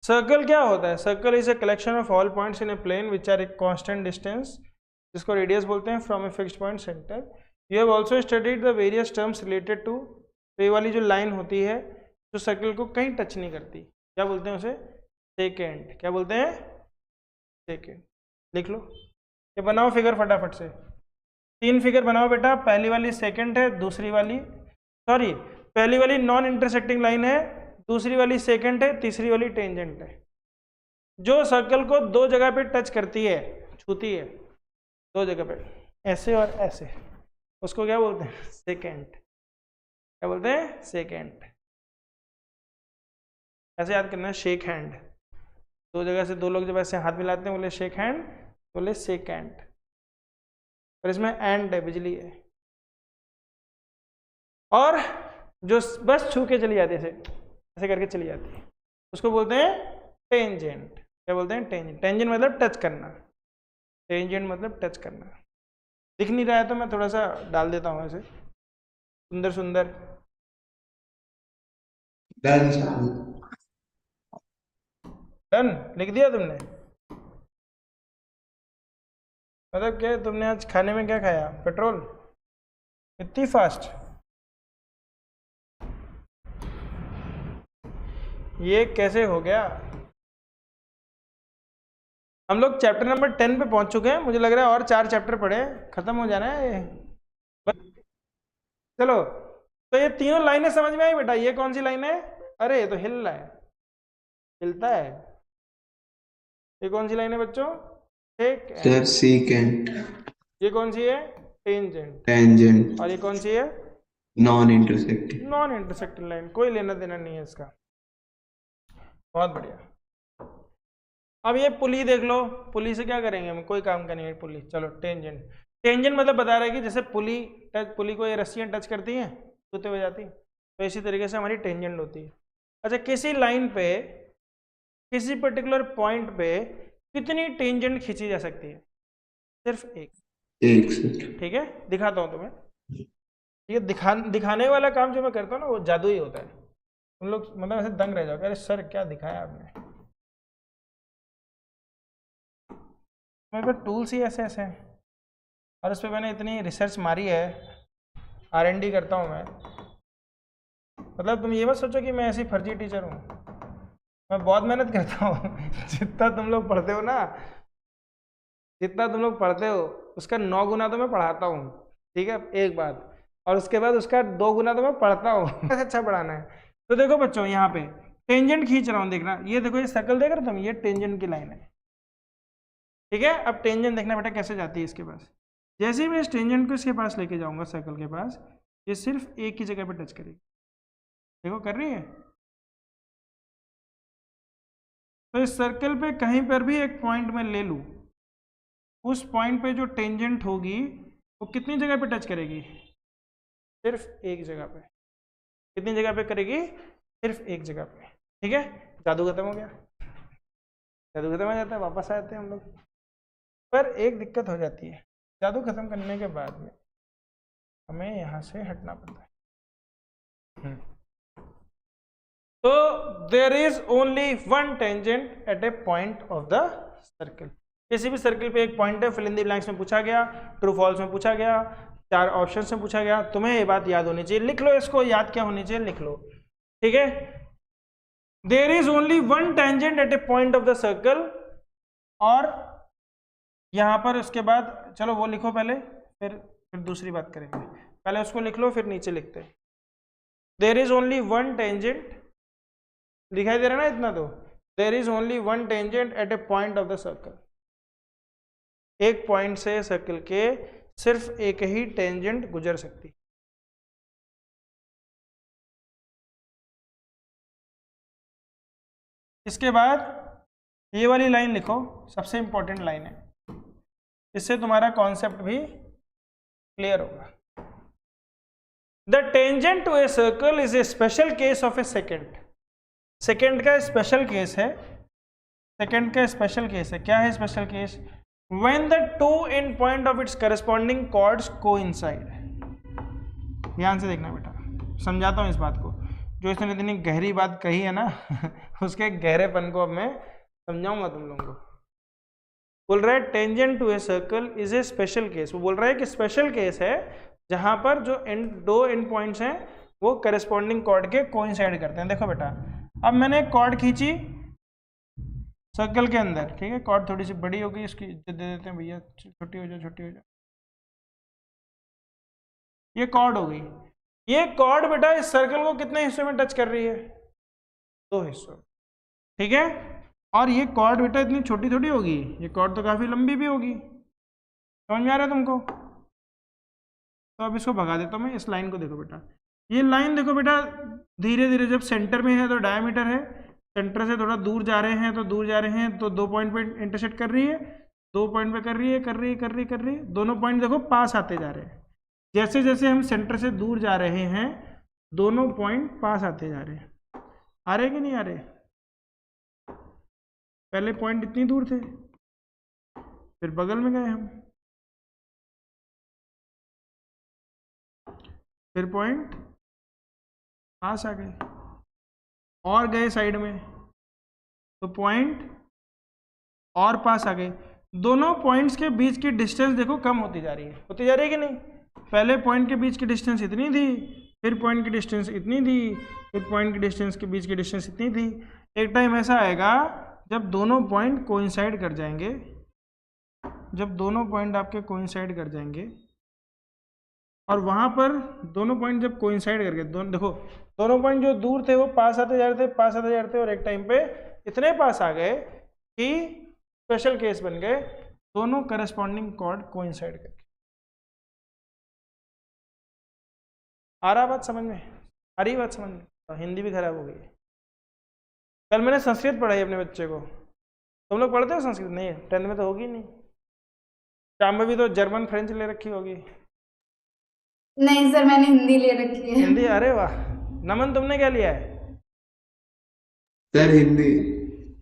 सर्कल क्या होता है? Circle is a collection of all points in a plane which are a constant distance, जिसको रेडियस बोलते हैं, from a fixed point centre. You have also studied the various terms related to. तो ये वाली जो लाइन होती है जो सर्कल को कहीं टच नहीं करती, क्या बोलते हैं उसे? सेकेंड। क्या बोलते हैं? सेकेंड। लिख लो, ये बनाओ फिगर फटाफट से। 3 फिगर बनाओ बेटा। पहली वाली सेकेंड है, दूसरी वाली सॉरी पहली वाली नॉन इंटरसेक्टिंग लाइन है, दूसरी वाली सेकेंड है, तीसरी वाली टेंजेंट है। जो सर्कल को 2 जगह पे टच करती है, छूती है 2 जगह पे, ऐसे और ऐसे, उसको क्या बोलते हैं? सेकेंड। क्या बोलते हैं? सेकेंड। ऐसे याद करना है, शेक हैंड। 2 जगह से 2 लोग जब ऐसे हाथ मिलाते हैं बोले शेक हैंड, बोले सेकेंड। और इसमें एंड है, बिजली है। और जो बस छू के चली जाती है, ऐसे करके चली जाती है, उसको बोलते हैं टेंजेंट। क्या बोलते हैं? टेंजेंट। टेंजेंट मतलब टच करना। टेंजेंट मतलब टच करना। दिख नहीं रहा है तो मैं थोड़ा सा डाल देता हूँ ऐसे, सुंदर सुंदर। डन। डन लिख दिया तुमने? मतलब क्या, तुमने आज खाने में क्या खाया? पेट्रोल? इतनी फास्ट? ये कैसे हो गया? हम लोग चैप्टर नंबर 10 पे पहुंच चुके हैं। मुझे लग रहा है और 4 चैप्टर पढ़े, खत्म हो जाना है ये। चलो, तो ये तीनों लाइनें समझ में आई बेटा? ये कौन सी लाइन है? अरे ये तो हिल रहा है, हिलता है। ये कौन सी लाइन है बच्चों? Sir secant. ये कौन सी है? टेंजेंट। टेंजेंट। और ये कौन सी है? Non intersecting. Non intersecting line. कोई लेना देना नहीं है इसका। बहुत बढ़िया। अब ये पुली देख लो। पुली से क्या करेंगे हम? कोई काम का नहीं है पुली। चलो टेंजेंट। टेंजेंट मतलब बता रहा है कि जैसे पुली को ये रस्सियां टच करती हैं, छूते हुए जाती, तो इसी तरीके से हमारी टेंजेंट होती है। अच्छा, किसी लाइन पे, किसी पर्टिकुलर पॉइंट पे कितनी टेंजेंट खींची जा सकती है? सिर्फ एक सर। ठीक है, दिखाता हूँ तुम्हें। ये दिखाने वाला काम जो मैं करता हूँ ना, वो जादू ही होता है। तुम लोग मतलब ऐसे दंग रह जाओगे, अरे सर क्या दिखाया आपने। मेरे पास टूल्स ही ऐसे ऐसे हैं, और उस पर मैंने इतनी रिसर्च मारी है, R&D करता हूँ मैं। मतलब तुम ये मत सोचो कि मैं ऐसी फर्जी टीचर हूँ, मैं बहुत मेहनत करता हूँ। जितना तुम लोग पढ़ते हो ना, जितना तुम लोग पढ़ते हो उसका 9 गुना तो मैं पढ़ाता हूँ, ठीक है, एक बात। और उसके बाद उसका 2 गुना तो मैं पढ़ता हूँ। अच्छा पढ़ाना है। तो देखो बच्चों, यहाँ पे टेंजेंट खींच रहा हूँ, देखना। ये देखो, ये सर्कल देख रहे हो तुम? ये टेंजेंट की लाइन है, ठीक है। अब टेंजेंट देखना बेटा कैसे जाती है इसके पास। जैसे ही मैं इस टेंजेंट को इसके पास लेके जाऊंगा, सर्कल के पास, ये सिर्फ एक ही जगह पे टच करेगी। देखो कर रही है। तो इस सर्कल पे कहीं पर भी एक पॉइंट में ले लूँ, उस पॉइंट पे जो टेंजेंट होगी वो कितनी जगह पे टच करेगी? सिर्फ एक जगह पे। कितनी जगह पे करेगी? सिर्फ एक जगह पे, ठीक है। जादू खत्म हो गया। जादू खत्म हो जाता है, वापस आ जाते हैं हम लोग। पर एक दिक्कत हो जाती है, जादू खत्म करने के बाद में हमें यहाँ से हटना पड़ता है। तो there is only one tangent at a point of the circle. किसी भी सर्कल पे एक पॉइंट है, फिल इन द ब्लैंक्स में पूछा गया, ट्रू फॉल्स में पूछा गया, 4 ऑप्शंस में पूछा गया। तुम्हें ये बात याद होनी चाहिए, लिख लो इसको। याद क्या होनी चाहिए? लिख लो, ठीक है। There is only one tangent at a point of the circle. और यहाँ पर उसके बाद चलो वो लिखो पहले, फिर दूसरी बात करेंगे। पहले उसको लिख लो, फिर नीचे लिखते हैं। There is only one tangent, दिखाई दे रहा है ना इतना? तो there is only one tangent at a point of the circle. एक पॉइंट से सर्कल के सिर्फ एक ही टेंजेंट गुजर सकती। इसके बाद ये वाली लाइन लिखो, सबसे इंपॉर्टेंट लाइन है, इससे तुम्हारा कॉन्सेप्ट भी क्लियर होगा। The tangent to a circle is a special case of a secant. Secant का स्पेशल केस है। सेकेंड का स्पेशल केस है। क्या है special case? When the two end point of its corresponding chords coincide. ध्यान से देखना बेटा, समझाता हूँ इस बात को। जो इसने इतनी गहरी बात कही है ना, उसके गहरेपन को अब मैं समझाऊंगा तुम लोगों को। बोल रहा है tangent to a circle is a special case. वो बोल रहा है कि स्पेशल केस है जहां पर जो दो एंड पॉइंट्स हैं वो करस्पॉन्डिंग कॉर्ड के कोइंसाइड करते हैं। देखो बेटा, अब मैंने कॉर्ड खींची, सर्कल के अंदर, ठीक है। कॉर्ड थोड़ी सी बड़ी होगी, इसकी इज्जत दे देते हैं भैया, छोटी हो जाए, छोटी हो जाए। ये कॉर्ड हो गई। ये कॉर्ड बेटा इस सर्कल को कितने हिस्सों में टच कर रही है? 2 हिस्सों, ठीक है। और ये कॉर्ड बेटा इतनी छोटी थोड़ी होगी, ये कॉर्ड तो काफी लंबी भी होगी। समझ में आ रहा है तुमको? तो अब इसको भगा देता हूँ मैं। इस लाइन को देखो बेटा, ये लाइन देखो बेटा, धीरे धीरे जब सेंटर में है तो डायमीटर है, सेंटर से थोड़ा दूर जा रहे हैं तो दूर जा रहे हैं, तो 2 पॉइंट पे इंटरसेक्ट कर रही है, 2 पॉइंट पे कर रही है, कर रही है, कर रही है, कर रही है। दोनों पॉइंट देखो पास आते जा रहे हैं। जैसे जैसे हम सेंटर से दूर जा रहे हैं, दोनों पॉइंट पास आते जा रहे हैं। आ रहे कि नहीं आ रहे? पहले पॉइंट इतनी दूर थे, फिर बगल में गए हम, फिर पॉइंट पास आ गए, और गए साइड में, तो पॉइंट और पास आ गए। दोनों पॉइंट्स के बीच की डिस्टेंस देखो कम होती जा रही है, होती जा रही है कि नहीं? पहले पॉइंट के बीच की डिस्टेंस इतनी थी, फिर पॉइंट की डिस्टेंस इतनी थी, फिर पॉइंट की डिस्टेंस के बीच की डिस्टेंस इतनी थी। एक टाइम ऐसा आएगा जब दोनों पॉइंट कोइंसाइड कर जाएंगे, जब दोनों पॉइंट आपके कोइंसाइड कर जाएंगे, और वहां पर दोनों पॉइंट जब कोइंसाइड करके देखो, दोनों पॉइंट जो दूर थे वो पास आते जा रहे थे, पास आते जा रहे थे, और एक टाइम पे इतने पास आ गए कि स्पेशल केस बन गए, दोनों करस्पॉन्डिंग कॉर्ड कोइंसाइड करके। आ रहा बात समझ में? आ रही बात समझ में? तो हिंदी भी खराब हो गई। कल मैंने संस्कृत पढ़ाई अपने बच्चे को। तुम लोग पढ़ते हो संस्कृत? नहीं, 10th में तो होगी नहीं। शाम्भवी तो जर्मन फ्रेंच ले रखी होगी। नहीं सर, मैंने हिंदी ले रखी है। हिंदी? अरे वाह। नमन तुमने क्या लिया है? सर हिंदी।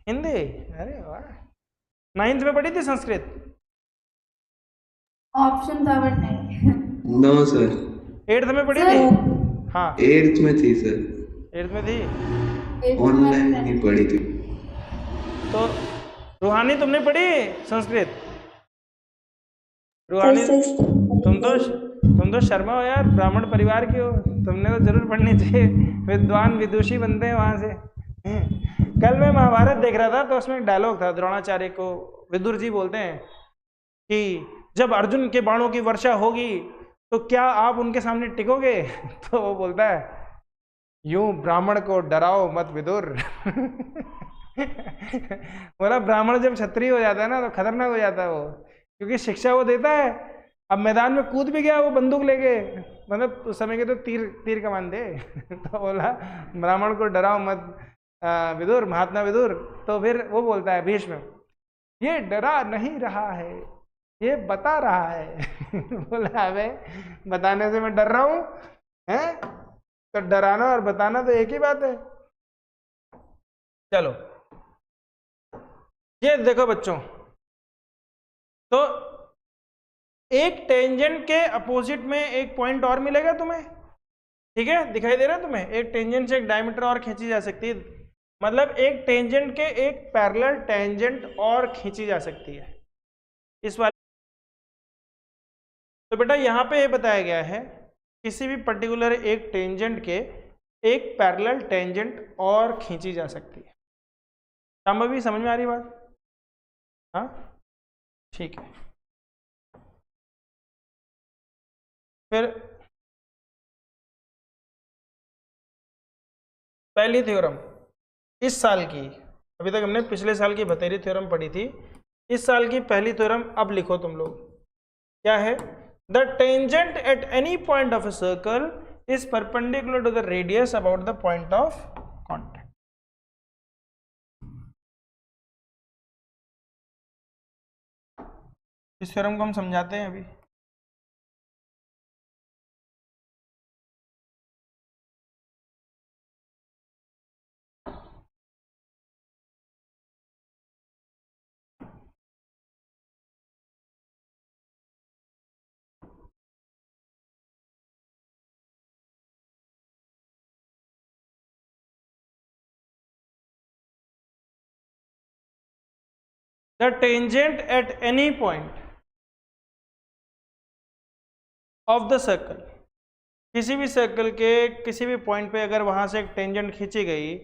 हिंदी? अरे वाह। 9th में पढ़ी थी संस्कृत? ऑप्शन था बट नहीं। No sir. 8th में पढ़ी सर, थी? हाँ 8th में थी सर, 8th में थी। ऑनलाइन ही पढ़ी थी। तो रूहानी तुमने पढ़ी संस्कृत? रूहानी तुम तो शर्मा हो यार, ब्राह्मण परिवार की हो, तुमने तो जरूर पढ़नी चाहिए, विद्वान विदुषी बनते हैं वहां से। कल मैं महाभारत देख रहा था, तो उसमें एक डायलॉग था, द्रोणाचार्य को विदुर जी बोलते हैं कि जब अर्जुन के बाणों की वर्षा होगी तो क्या आप उनके सामने टिकोगे? तो वो बोलता है, यूं ब्राह्मण को डराओ मत विदुर। बोला ब्राह्मण जब क्षत्रिय हो जाता है ना तो खतरनाक हो जाता है वो, क्योंकि शिक्षा वो देता है। अब मैदान में कूद भी गया वो बंदूक लेके, मतलब उस समय के तो तीर कमान दे। तो बोला ब्राह्मण को डराओ मत विदुर, महात्मा विदुर। तो फिर वो बोलता है भीष्म, ये डरा नहीं रहा है, ये बता रहा है। बोला अबे बताने से मैं डर रहा हूं हैं? तो डराना और बताना तो एक ही बात है। चलो ये देखो बच्चों, तो एक टेंजेंट के अपोजिट में एक पॉइंट और मिलेगा तुम्हें, ठीक है? दिखाई दे रहा है तुम्हें? एक टेंजेंट से एक डायमीटर और खींची जा सकती है, मतलब एक टेंजेंट के एक पैरेलल टेंजेंट और खींची जा सकती है इस वाले। तो बेटा यहाँ पे ये बताया गया है, किसी भी पर्टिकुलर एक टेंजेंट के एक पैरेलल टेंजेंट और खींची जा सकती है। शाम्भवी समझ में आ रही बात? हाँ ठीक है। फिर पहली थ्योरम इस साल की, अभी तक हमने पिछले साल की भतेरी थ्योरम पढ़ी थी, इस साल की पहली थ्योरम अब लिखो तुम लोग। क्या है? The tangent at any point of a circle is perpendicular to the radius about the point of contact. इस थ्योरम को हम समझाते हैं अभी। The tangent at any point of the circle, किसी भी सर्कल के किसी भी पॉइंट पे अगर वहां से एक टेंजेंट खींची गई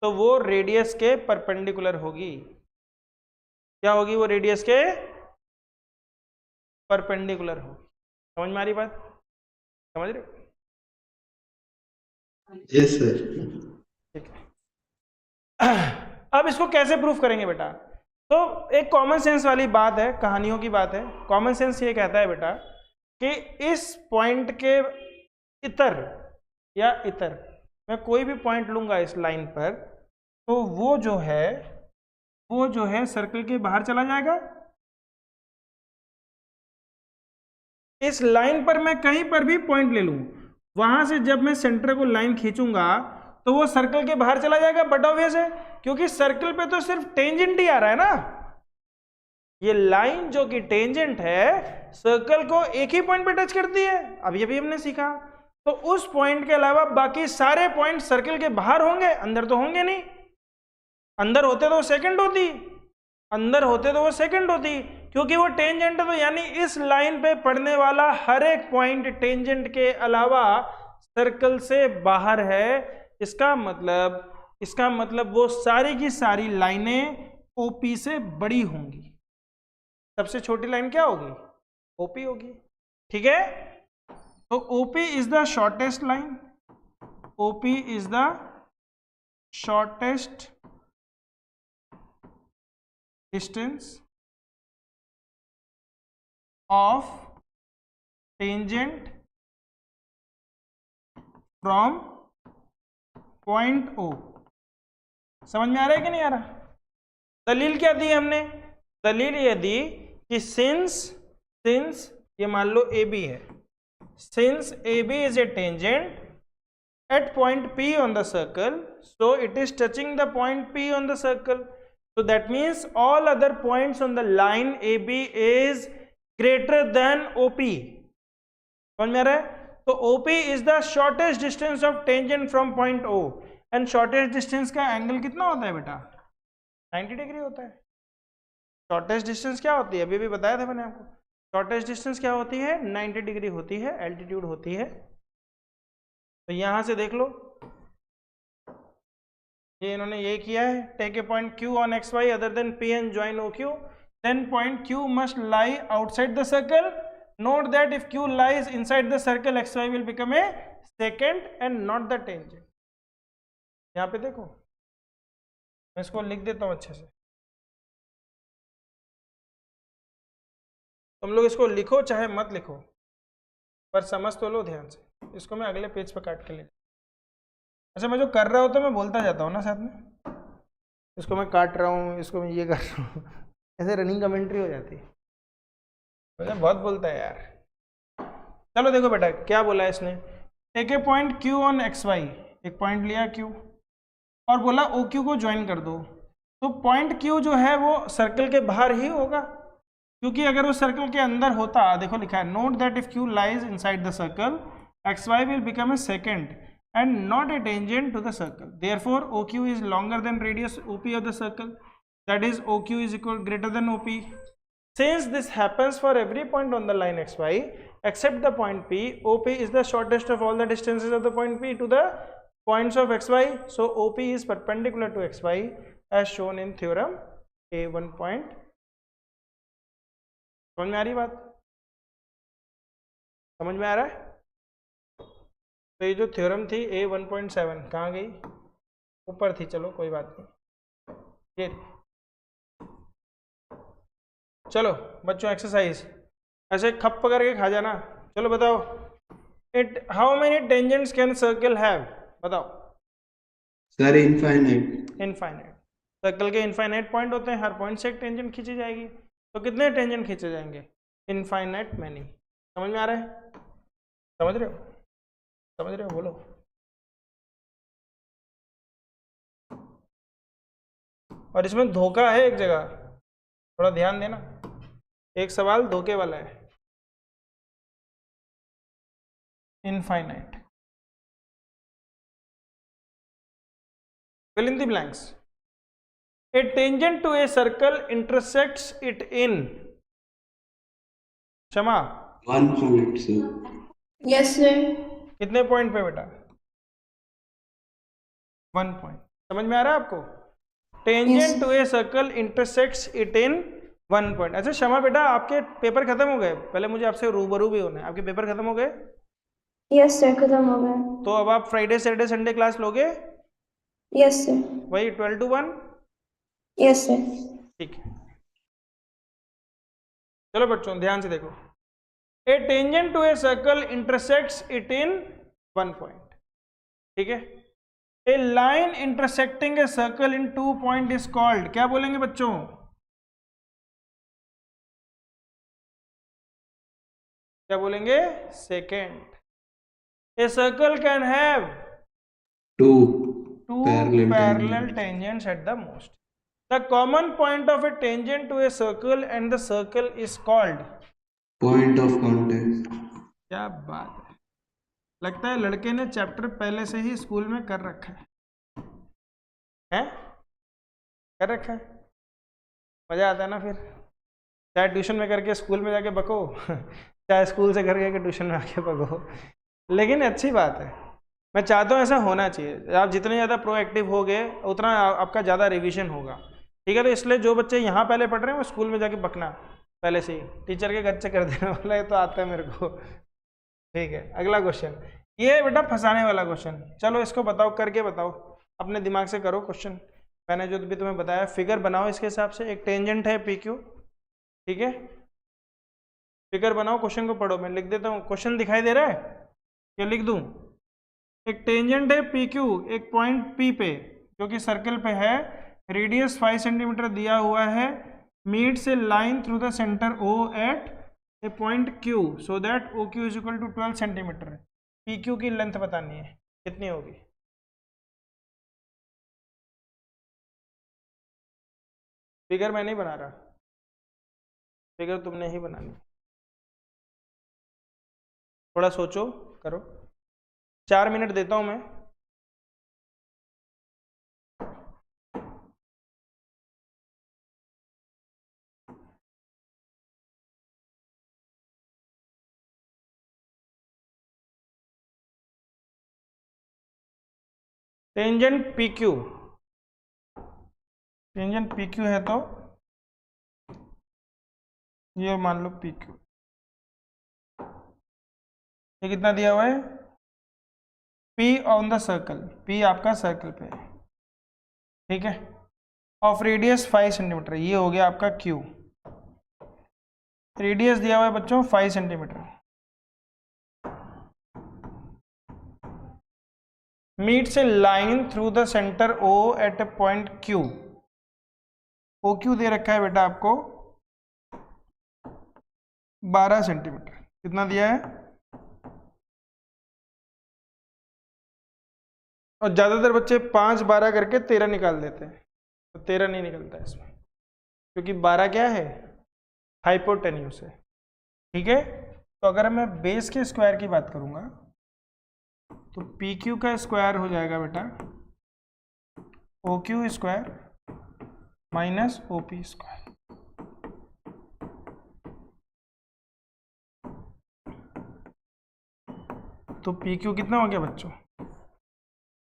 तो वो रेडियस के परपेंडिकुलर होगी। क्या होगी, वो रेडियस के परपेंडिकुलर होगी। समझ में आ रही बात, समझ रहे हो? Yes sir. ठीक है। अब इसको कैसे प्रूफ करेंगे बेटा? तो एक कॉमन सेंस वाली बात है, कहानियों की बात है। कॉमन सेंस ये कहता है बेटा कि इस पॉइंट के इतर या इतर, मैं कोई भी पॉइंट लूंगा इस लाइन पर, तो वो जो है सर्कल के बाहर चला जाएगा। इस लाइन पर मैं कहीं पर भी पॉइंट ले लूं, वहां से जब मैं सेंटर को लाइन खींचूंगा तो वो सर्कल के बाहर चला जाएगा। बट ऑब्वियस है, क्योंकि सर्कल पे तो सिर्फ टेंजेंट ही आ रहा है ना। ये लाइन जो कि टेंजेंट है सर्कल को एक ही पॉइंट पे टच करती है, अभी अभी हमने सीखा। तो उस पॉइंट के अलावा बाकी सारे पॉइंट सर्कल के बाहर होंगे, अंदर तो होंगे नहीं। अंदर होते तो वो सेकंड होती, अंदर होते तो वो सेकंड होती, क्योंकि वो टेंजेंट है। तो यानी इस लाइन पे पड़ने वाला हर एक पॉइंट टेंजेंट के अलावा सर्कल से बाहर है। इसका मतलब वो सारी की सारी लाइनें ओपी से बड़ी होंगी। सबसे छोटी लाइन क्या होगी, ओपी होगी। ठीक है, तो OP is the shortest line, OP is the shortest distance of tangent from point O. समझ में आ रहा है कि नहीं आ रहा? दलील क्या दी हमने? दलील ये दी कि सिंस ये मान लो ए बी है, since A B is a tangent at point P on the circle, so it is touching the point P on the circle. So that means all other points on the line AB is greater than OP. समझ में आ रहा है? तो OP is the shortest distance of tangent from point O, and shortest distance का angle कितना होता है बेटा? 90 डिग्री होता है। शॉर्टेस्ट डिस्टेंस क्या होती है, अभी भी बताया था मैंने आपको। शॉर्टेस्ट डिस्टेंस क्या होती है? 90 डिग्री होती है, एल्टीट्यूड होती है। तो यहां से देख लो, ये इन्होंने ये किया है, take a point Q on X Y other than P and join OQ, then point Q must lie outside the circle. Note that if Q lies inside the circle XY will become a secant and not the tangent. यहां पे देखो, मैं इसको लिख देता हूं अच्छे से, तुम लोग इसको लिखो चाहे मत लिखो, पर समझ तो लो ध्यान से। इसको मैं अगले पेज पर काट के ले, अच्छा मैं जो कर रहा हूँ तो मैं बोलता जाता हूँ ना साथ में, इसको मैं काट रहा हूँ, इसको मैं ये कर रहा हूँ, ऐसे रनिंग कमेंट्री हो जाती है। मुझे बहुत बोलता है यार। चलो देखो बेटा क्या बोला है इसने, take a point Q on XY, एक पॉइंट लिया Q और बोला OQ को ज्वाइन कर दो। तो पॉइंट Q जो है वो सर्कल के बाहर ही होगा, क्योंकि अगर वो सर्कल के अंदर होता, देखो लिखा है note that if Q lies inside the circle XY will become a second and not a tangent to the circle. Therefore, OQ is longer than radius OP of the circle. That is, OQ is greater than OP. Since this happens for every point on the line XY except the point P, OP is the shortest of all the distances of the point P to the points of XY. So, OP is perpendicular to XY as shown in theorem A1 point. समझ में आ रही बात? समझ में आ रहा है? तो ये जो थ्योरम थी A1.7 कहाँ गई? ऊपर थी, चलो कोई बात नहीं, ये चलो बच्चों एक्सरसाइज ऐसे खप करके खा जाना। चलो बताओ, it how many tangents can circle have, बताओ। Sir infinite. इनफाइनाइट, सर्कल के इनफाइनाइट पॉइंट होते हैं, हर पॉइंट से एक टेंजेंट खींची जाएगी। तो कितने टेंजेंट खींचे जाएंगे? Infinite many. समझ में आ रहा है? समझ रहे हो? समझ रहे हो? बोलो। और इसमें धोखा है एक जगह, थोड़ा ध्यान देना, एक सवाल धोखे वाला है। Infinite, fill in the blanks. A tangent to a circle intersects it in, क्षमा, 1 point सर। Yes sir. कितने पॉइंट पे बेटा? 1 पॉइंट। समझ में आ रहा है आपको? Tangent to a circle intersects it in 1 point. अच्छा क्षमा बेटा, आपके पेपर खत्म हो गए? पहले मुझे आपसे रूबरू भी होना है। आपके पेपर खत्म हो गए? यस सर, खत्म हो गया। तो अब आप फ्राइडे सैटरडे संडे क्लास लोगे? Yes sir. वही 12 to 1? Yes sir. ठीक है, चलो बच्चों ध्यान से देखो। A tangent to a circle intersects it in 1 point. ठीक है, a line intersecting a circle in 2 point is called, क्या बोलेंगे बच्चों? क्या बोलेंगे? Second. A circle can have two two parallel parallel tangents. tangents at the most. The common point of a tangent to a circle and the circle is called, Point of contact. क्या बात है, लगता है लड़के ने chapter पहले से ही school में कर रखा है? कर रखा है, मजा आता है ना फिर। चाहे ट्यूशन में करके स्कूल में जाके बको चाहे स्कूल से करके ट्यूशन में आके बको, लेकिन अच्छी बात है। मैं चाहता हूँ ऐसा होना चाहिए। आप जितने ज़्यादा प्रोएक्टिव होगे उतना आपका ज़्यादा रिवीजन होगा। ठीक है, तो इसलिए जो बच्चे यहाँ पहले पढ़ रहे हैं वो स्कूल में जाके बकना पहले से ही, टीचर के घर से कर देने वाला है, तो आता है मेरे को। ठीक है, अगला क्वेश्चन, ये बेटा फंसाने वाला क्वेश्चन। चलो इसको बताओ, करके बताओ, अपने दिमाग से करो क्वेश्चन। मैंने जो भी तुम्हें बताया फिगर बनाओ इसके हिसाब से। एक टेंजेंट है PQ, ठीक है, फिगर बनाओ, क्वेश्चन को पढ़ो। मैं लिख देता हूँ, क्वेश्चन दिखाई दे रहा है क्या? लिख दूँ? एक टेंजेंट है PQ एक पॉइंट P पे जो कि सर्कल पे है, रेडियस 5 सेंटीमीटर दिया हुआ है, meets a line through the centre O at a point Q so that OQ is equal to 12 centimetre. PQ की लेंथ बतानी है, कितनी होगी? फिगर मैं नहीं बना रहा, फिगर तुमने ही बनानी। थोड़ा सोचो, करो, 4 मिनट देता हूं मैं। टेंजेंट PQ, टेंजेंट PQ है तो ये मान लो PQ, ये कितना दिया हुआ है? P on the circle, P आपका सर्कल पे है, ठीक है, ऑफ रेडियस 5 सेंटीमीटर, ये हो गया आपका Q। रेडियस दिया हुआ है बच्चों 5 centimetre. Meets a line through the centre O at a point Q। OQ दे रखा है बेटा आपको 12 सेंटीमीटर। कितना दिया है? और ज़्यादातर बच्चे 5 12 करके 13 निकाल देते हैं, तो 13 नहीं निकलता है इसमें, क्योंकि 12 क्या है? हाइपोटेन्यूस है। ठीक है, तो अगर मैं बेस के स्क्वायर की बात करूंगा तो PQ का स्क्वायर हो जाएगा बेटा OQ square minus OP square. तो PQ कितना हो गया बच्चों?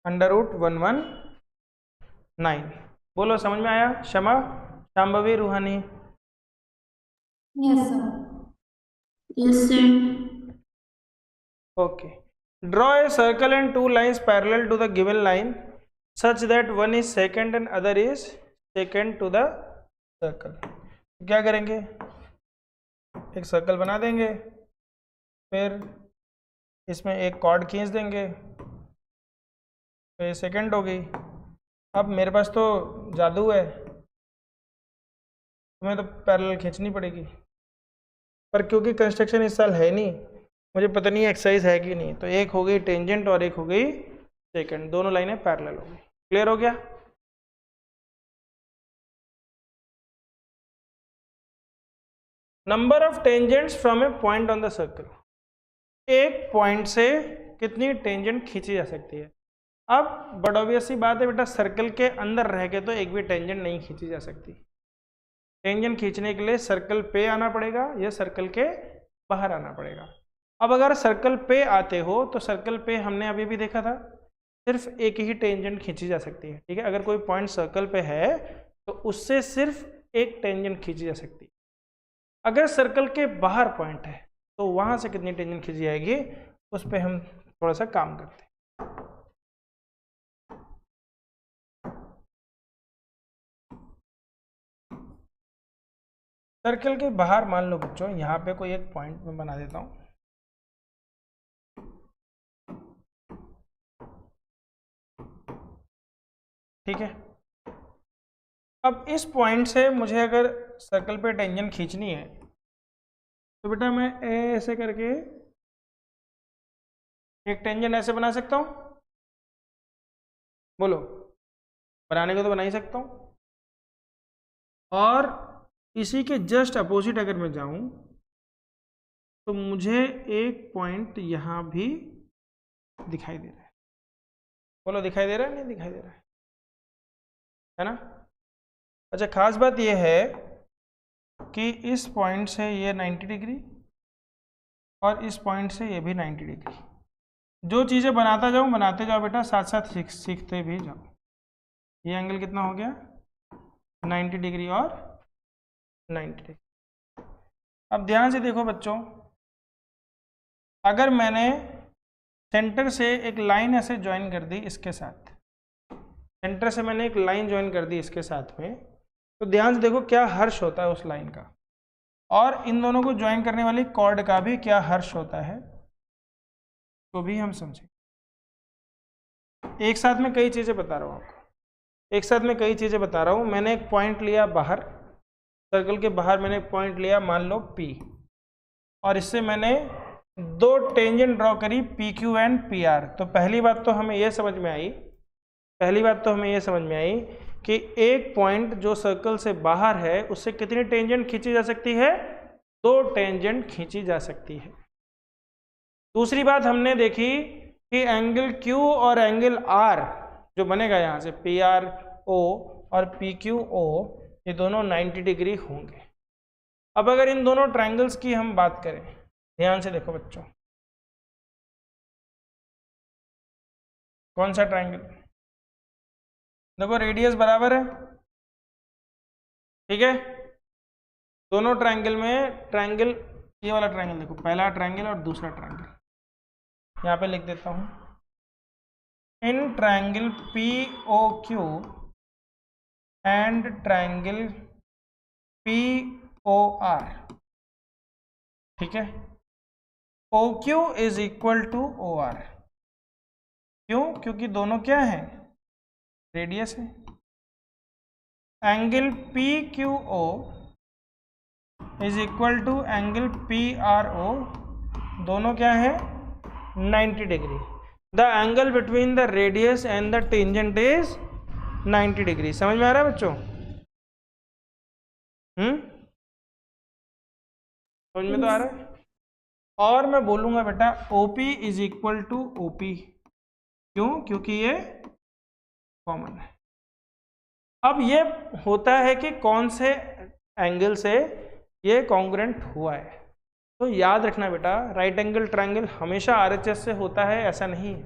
√119। बोलो समझ में आया? क्षमा, शांभवी, रूहानी? Yes sir. Yes, sir. Okay. Draw a circle and 2 lines parallel to the given line such that one is secant and other is secant to the circle. क्या करेंगे? एक सर्कल बना देंगे, फिर इसमें एक कॉर्ड खींच देंगे, तो ये सेकंड हो गई। अब मेरे पास तो जादू है, तुम्हें तो पैरेलल खींचनी पड़ेगी, पर क्योंकि कंस्ट्रक्शन इस साल है नहीं, मुझे पता नहीं एक्सरसाइज है कि नहीं, तो एक हो गई टेंजेंट और एक हो गई सेकंड, दोनों लाइनें पैरेलल हो गई। क्लियर हो गया? Number of tangents from a point on the circle, एक पॉइंट से कितनी टेंजेंट खींची जा सकती है? अब बड़ा ऑब्वियस सी बात है बेटा, सर्कल के अंदर रह के तो एक भी टेंजेंट नहीं खींची जा सकती। टेंजेंट खींचने के लिए सर्कल पे आना पड़ेगा या सर्कल के बाहर आना पड़ेगा। अब अगर सर्कल पे आते हो तो सर्कल पे हमने अभी भी देखा था सिर्फ एक ही टेंजेंट खींची जा सकती है, ठीक है। अगर कोई पॉइंट सर्कल पे है तो उससे सिर्फ एक टेंजेंट खींची जा सकती है। अगर सर्कल के बाहर पॉइंट है तो वहां से कितनी टेंजेंट खींची जाएगी, उस पर हम थोड़ा सा काम करते हैं। सर्कल के बाहर मान लो बच्चों, यहाँ पे कोई एक पॉइंट मैं बना देता हूँ, ठीक है। अब इस पॉइंट से मुझे अगर सर्कल पे टेंजेंट खींचनी है तो बेटा मैं ऐसे करके एक टेंजेंट ऐसे बना सकता हूँ, बोलो, बनाने को तो बना ही सकता हूँ। और इसी के जस्ट अपोजिट अगर मैं जाऊं तो मुझे एक पॉइंट यहां भी दिखाई दे रहा है, बोलो दिखाई दे रहा है नहीं दिखाई दे रहा है ना। अच्छा, खास बात यह है कि इस पॉइंट से ये 90 डिग्री और इस पॉइंट से ये भी 90 डिग्री। जो चीज़ें बनाता जाऊं बनाते जाओ बेटा, साथ साथ सीखते भी जाओ। ये एंगल कितना हो गया, 90 डिग्री और 90 डिग्री। अब ध्यान से देखो बच्चों, अगर मैंने सेंटर से एक लाइन ऐसे ज्वाइन कर दी इसके साथ, सेंटर से मैंने एक लाइन ज्वाइन कर दी इसके साथ में, तो ध्यान से देखो क्या हर्ष होता है उस लाइन का, और इन दोनों को ज्वाइन करने वाली कॉर्ड का भी क्या हर्ष होता है, तो भी हम समझें। एक साथ में कई चीज़ें बता रहा हूँ आपको, एक साथ में कई चीज़ें बता रहा हूँ। मैंने एक पॉइंट लिया बाहर, सर्कल के बाहर मैंने एक पॉइंट लिया मान लो P, और इससे मैंने दो टेंजेंट ड्रॉ करी PQ एंड PR। तो पहली बात तो हमें यह समझ में आई, कि एक पॉइंट जो सर्कल से बाहर है उससे कितनी टेंजेंट खींची जा सकती है, दो टेंजेंट खींची जा सकती है। दूसरी बात हमने देखी कि एंगल Q और एंगल R जो बनेगा यहाँ से PRO और PQO, ये दोनों 90 डिग्री होंगे। अब अगर इन दोनों ट्रायंगल्स की हम बात करें, ध्यान से देखो बच्चों, कौन सा ट्रायंगल, देखो रेडियस बराबर है, ठीक है। दोनों ट्रायंगल में, ट्रायंगल ये वाला ट्रायंगल देखो, पहला ट्रायंगल और दूसरा ट्रायंगल, यहाँ पे लिख देता हूँ, in triangle POQ and triangle POR, ठीक है। OQ is equal to OR, क्यों, क्योंकि दोनों क्या है, रेडियस है। Angle PQO is equal to angle PRO, दोनों क्या है, 90 degree. The angle between the radius and the tangent is 90 degree. समझ में आ रहा है बच्चों? समझ में तो आ रहा है। और मैं बोलूंगा बेटा OP is equal to OP, क्यों, क्योंकि ये कॉमन है। अब ये होता है कि कौन से एंगल से ये कॉन्ग्रुएंट हुआ है। तो याद रखना बेटा, राइट एंगल ट्रायंगल हमेशा RHS से होता है ऐसा नहीं है,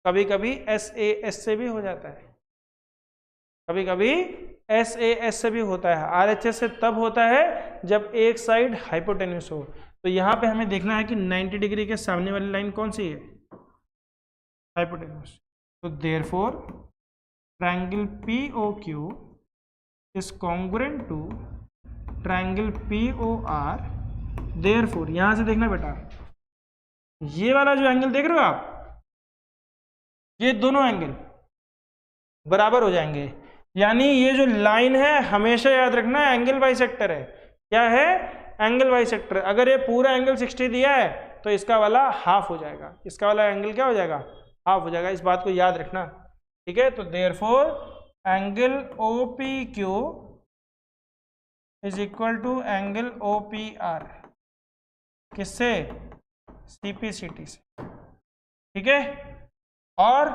कभी कभी SAS से भी हो जाता है, कभी कभी SAS से भी होता है। RHS से तब होता है जब एक साइड हाइपोटेन्यूस हो। तो यहाँ पे हमें देखना है कि 90 डिग्री के सामने वाली लाइन कौन सी है, हाइपोटेन्यूस। तो therefore triangle POQ is congruent to triangle POR। Therefore यहां से देखना बेटा, ये वाला जो एंगल देख रहे हो आप, ये दोनों एंगल बराबर हो जाएंगे। यानी ये जो लाइन है हमेशा याद रखना एंगल बाइसेक्टर है। क्या है, एंगल बाइसेक्टर। अगर ये पूरा एंगल 60 दिया है तो इसका वाला हाफ हो जाएगा, इसका वाला एंगल क्या हो जाएगा, हाफ हो जाएगा। इस बात को याद रखना, ठीक है। तो therefore angle OPQ is equal to angle OPR, किससे, CPCT से, ठीक है। और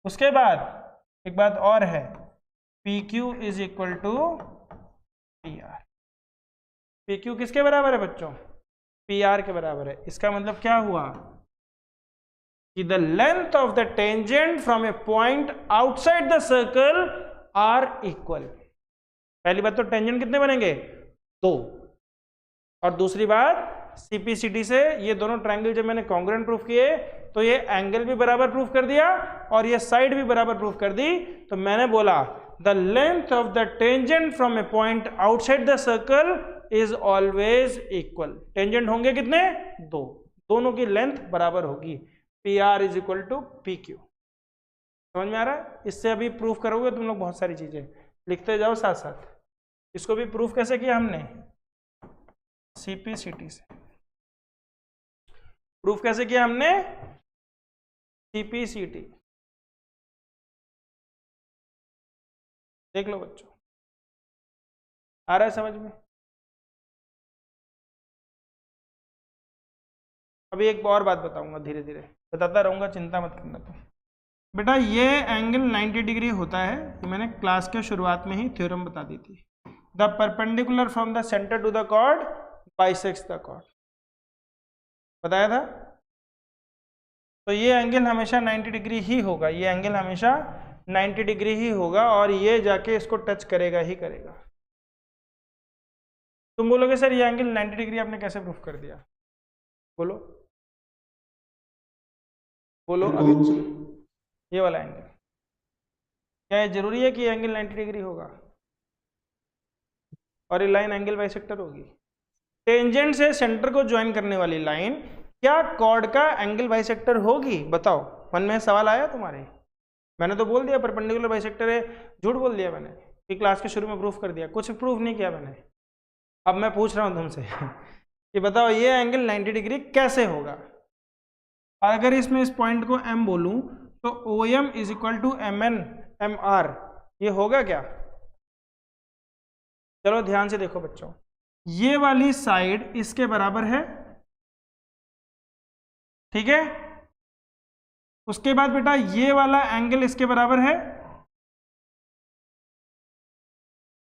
उसके बाद एक बात और है, PQ is equal to PR। PQ किसके बराबर है बच्चों, PR के बराबर है। इसका मतलब क्या हुआ, कि the length of the tangent from a point outside the circle are equal. पहली बात तो टेंजेंट कितने बनेंगे? 2। और दूसरी बात सीपीसीटी से ये दोनों ट्रायंगल जब मैंने कॉन्ग्रुएंट प्रूफ किए तो ये एंगल भी बराबर प्रूफ कर दिया और ये साइड भी बराबर प्रूफ कर दी। तो मैंने बोला the length of the tangent from a point outside the circle is always equal. Tangent होंगे कितने? 2, दोनों की लेंथ बराबर होगी। P R is equal to P Q. समझ में आ रहा है? इससे अभी प्रूफ करोगे तुम लोग बहुत सारी चीजें, लिखते जाओ साथ साथ। इसको भी प्रूफ कैसे किया हमने? सीपीसीटी से। प्रूफ कैसे किया हमने? सीपीसीटी। देख लो बच्चों, आ रहा है समझ में? अभी एक और बात बताऊंगा, धीरे धीरे बताता रहूंगा, चिंता मत करना तुम। बेटा ये एंगल 90 डिग्री होता है, ये मैंने क्लास के शुरुआत में ही थ्योरम बता दी थी। The perpendicular from the centre to the chord bisects the chord, बताया था। तो ये एंगल हमेशा 90 डिग्री ही होगा, ये एंगल हमेशा 90 डिग्री ही होगा और ये जाके इसको टच करेगा ही करेगा। तुम बोलोगे सर ये एंगल 90 डिग्री आपने कैसे प्रूफ कर दिया? बोलो बोलो। अभी ये वाला एंगल, क्या ये जरूरी है कि ये एंगल 90 डिग्री होगा और ये लाइन एंगल बाइसेक्टर होगी? टेंजेंट से सेंटर को ज्वाइन करने वाली लाइन क्या कॉर्ड का एंगल बाइसेक्टर होगी? बताओ। मन में सवाल आया तुम्हारे? मैंने तो बोल दिया परपेंडिकुलर बाइसेक्टर है, झूठ बोल दिया मैंने कि क्लास के शुरू में प्रूफ कर दिया, कुछ प्रूफ नहीं किया मैंने। अब मैं पूछ रहा हूं तुमसे कि बताओ ये एंगल 90 डिग्री कैसे होगा? अगर इसमें इस पॉइंट को M बोलूं तो OM is equal to MN MR, ये होगा क्या? चलो ध्यान से देखो बच्चों, ये वाली साइड इसके बराबर है, ठीक है। उसके बाद बेटा ये वाला एंगल इसके बराबर है,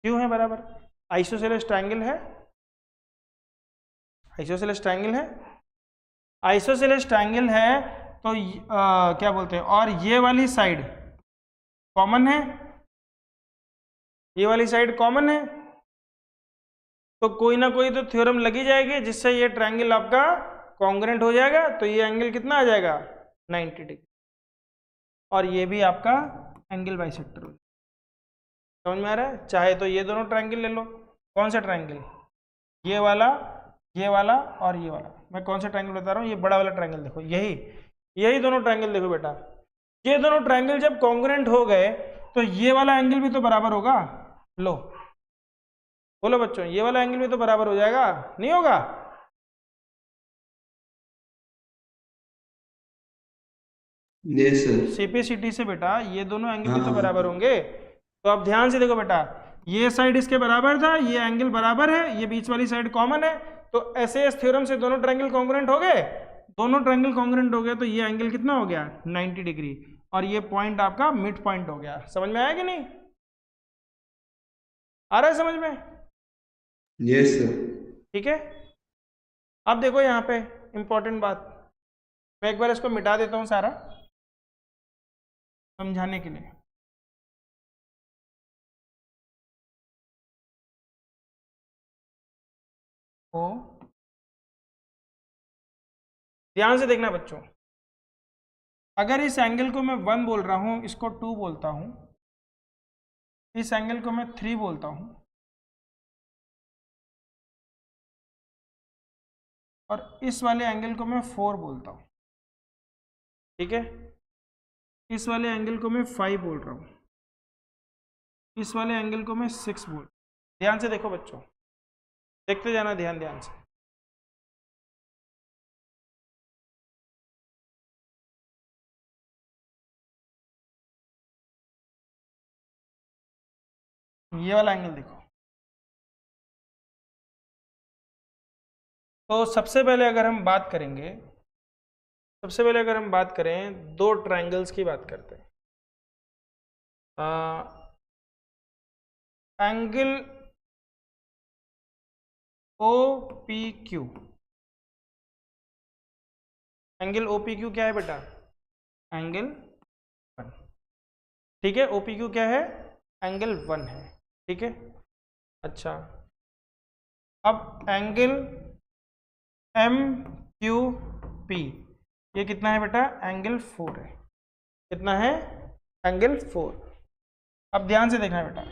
क्यों है बराबर? आइसोसेलेस ट्रायंगल है, आइसोसेलेस ट्रायंगल है, आइसोसेलेस ट्रायंगल है तो क्या बोलते हैं, और ये वाली साइड कॉमन है, ये वाली साइड कॉमन है, तो कोई ना कोई तो थ्योरम लगी जाएगी जिससे ये ट्रायंगल आपका कॉन्ग्रुएंट हो जाएगा। तो ये एंगल कितना आ जाएगा? 90 डिग्री, और ये भी आपका एंगल बाइसेक्टर हो जाएगा। समझ में आ रहा है? चाहे तो ये दोनों ट्रायंगल ले लो। कौन सा ट्रायंगल? ये वाला और ये वाला। मैं कौन सा ट्रायंगल बता रहा हूँ? ये बड़ा वाला ट्रायंगल देखो, यही दोनों ट्रायंगल देखो बेटा। ये दोनों ट्रायंगल जब कॉन्ग्रुएंट हो गए तो ये वाला एंगल भी तो बराबर होगा। लो बोलो बच्चों, ये वाला एंगल भी तो बराबर हो जाएगा, नहीं होगा? Yes sir. सीपीसीटी से बेटा ये दोनों एंगल भी तो बराबर होंगे। तो अब ध्यान से देखो बेटा, ये साइड इसके बराबर था, ये एंगल बराबर है, ये बीच वाली साइड कॉमन है, तो एसएएस थ्योरम से दोनों ट्रायंगल कॉन्ग्रुएंट हो गए। दोनों ट्रायंगल कॉन्ग्रुएंट हो गए तो ये एंगल कितना हो गया? 90 डिग्री, और ये पॉइंट आपका मिड पॉइंट हो गया। समझ में आया कि नहीं? आ रहा है समझ में? Yes sir. ठीक है। अब देखो यहाँ पे इंपॉर्टेंट बात, मैं एक बार इसको मिटा देता हूँ सारा समझाने के लिए। ओ ध्यान से देखना बच्चों, अगर इस एंगल को मैं 1 बोल रहा हूं, इसको 2 बोलता हूं, इस एंगल को मैं 3 बोलता हूं, और इस वाले एंगल को मैं 4 बोलता हूं, ठीक है। इस वाले एंगल को मैं 5 बोल रहा हूं, इस वाले एंगल को मैं 6 बोल। ध्यान से देखो बच्चों, देखते जाना ध्यान से। ये वाला एंगल देखो, तो सबसे पहले अगर हम बात करें, दो ट्रायंगल्स की बात करते हैं। एंगल OPQ, एंगल OPQ क्या है बेटा? एंगल 1। ठीक है, OPQ क्या है? एंगल 1 है। ठीक है, अच्छा अब एंगल MQP ये कितना है बेटा? एंगल 4 है। कितना है? एंगल 4। अब ध्यान से देखना बेटा,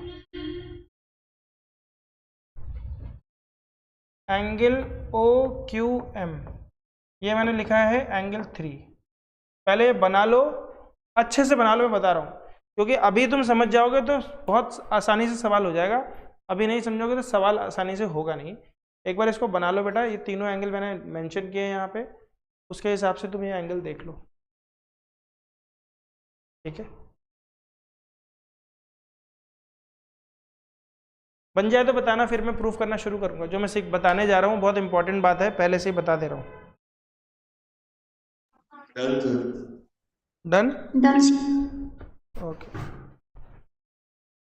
एंगल OQM ये मैंने लिखा है एंगल 3। पहले बना लो, अच्छे से बना लो, मैं बता रहा हूँ, क्योंकि अभी तुम समझ जाओगे तो बहुत आसानी से सवाल हो जाएगा, अभी नहीं समझोगे तो सवाल आसानी से होगा नहीं। एक बार इसको बना लो बेटा, ये तीनों एंगल मैंने मेंशन किए हैं यहाँ पे, उसके हिसाब से तुम ये एंगल देख लो। ठीक है, बन जाए तो बताना, फिर मैं प्रूफ करना शुरू करूंगा। जो मैं बताने जा रहा हूँ बहुत इंपॉर्टेंट बात है, पहले से ही बता दे रहा हूँ। Done sir. Done? Done. Okay,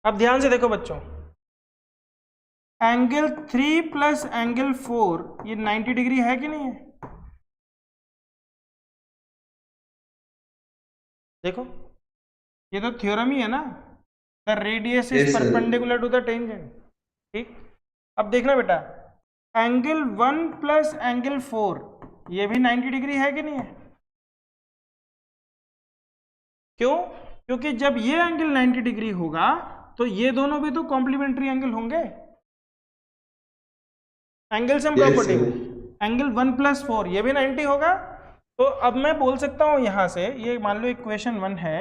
अब ध्यान से देखो बच्चों, एंगल 3 प्लस एंगल 4 ये 90 डिग्री है कि नहीं है? देखो, ये तो थ्योरम ही है ना, the radius is Yes, sir. Perpendicular to the tangent. ठीक, अब देखना बेटा, एंगल 1 प्लस एंगल 4 ये भी 90 डिग्री है कि नहीं है? क्यों? क्योंकि जब ये एंगल 90 डिग्री होगा तो ये दोनों भी तो कॉम्प्लीमेंट्री एंगल होंगे angle sum Yes, property sir. में। एंगल 1 प्लस 4 ये भी 90 होगा। तो अब मैं बोल सकता हूं यहां से, ये मान लो इक्वेशन 1 है,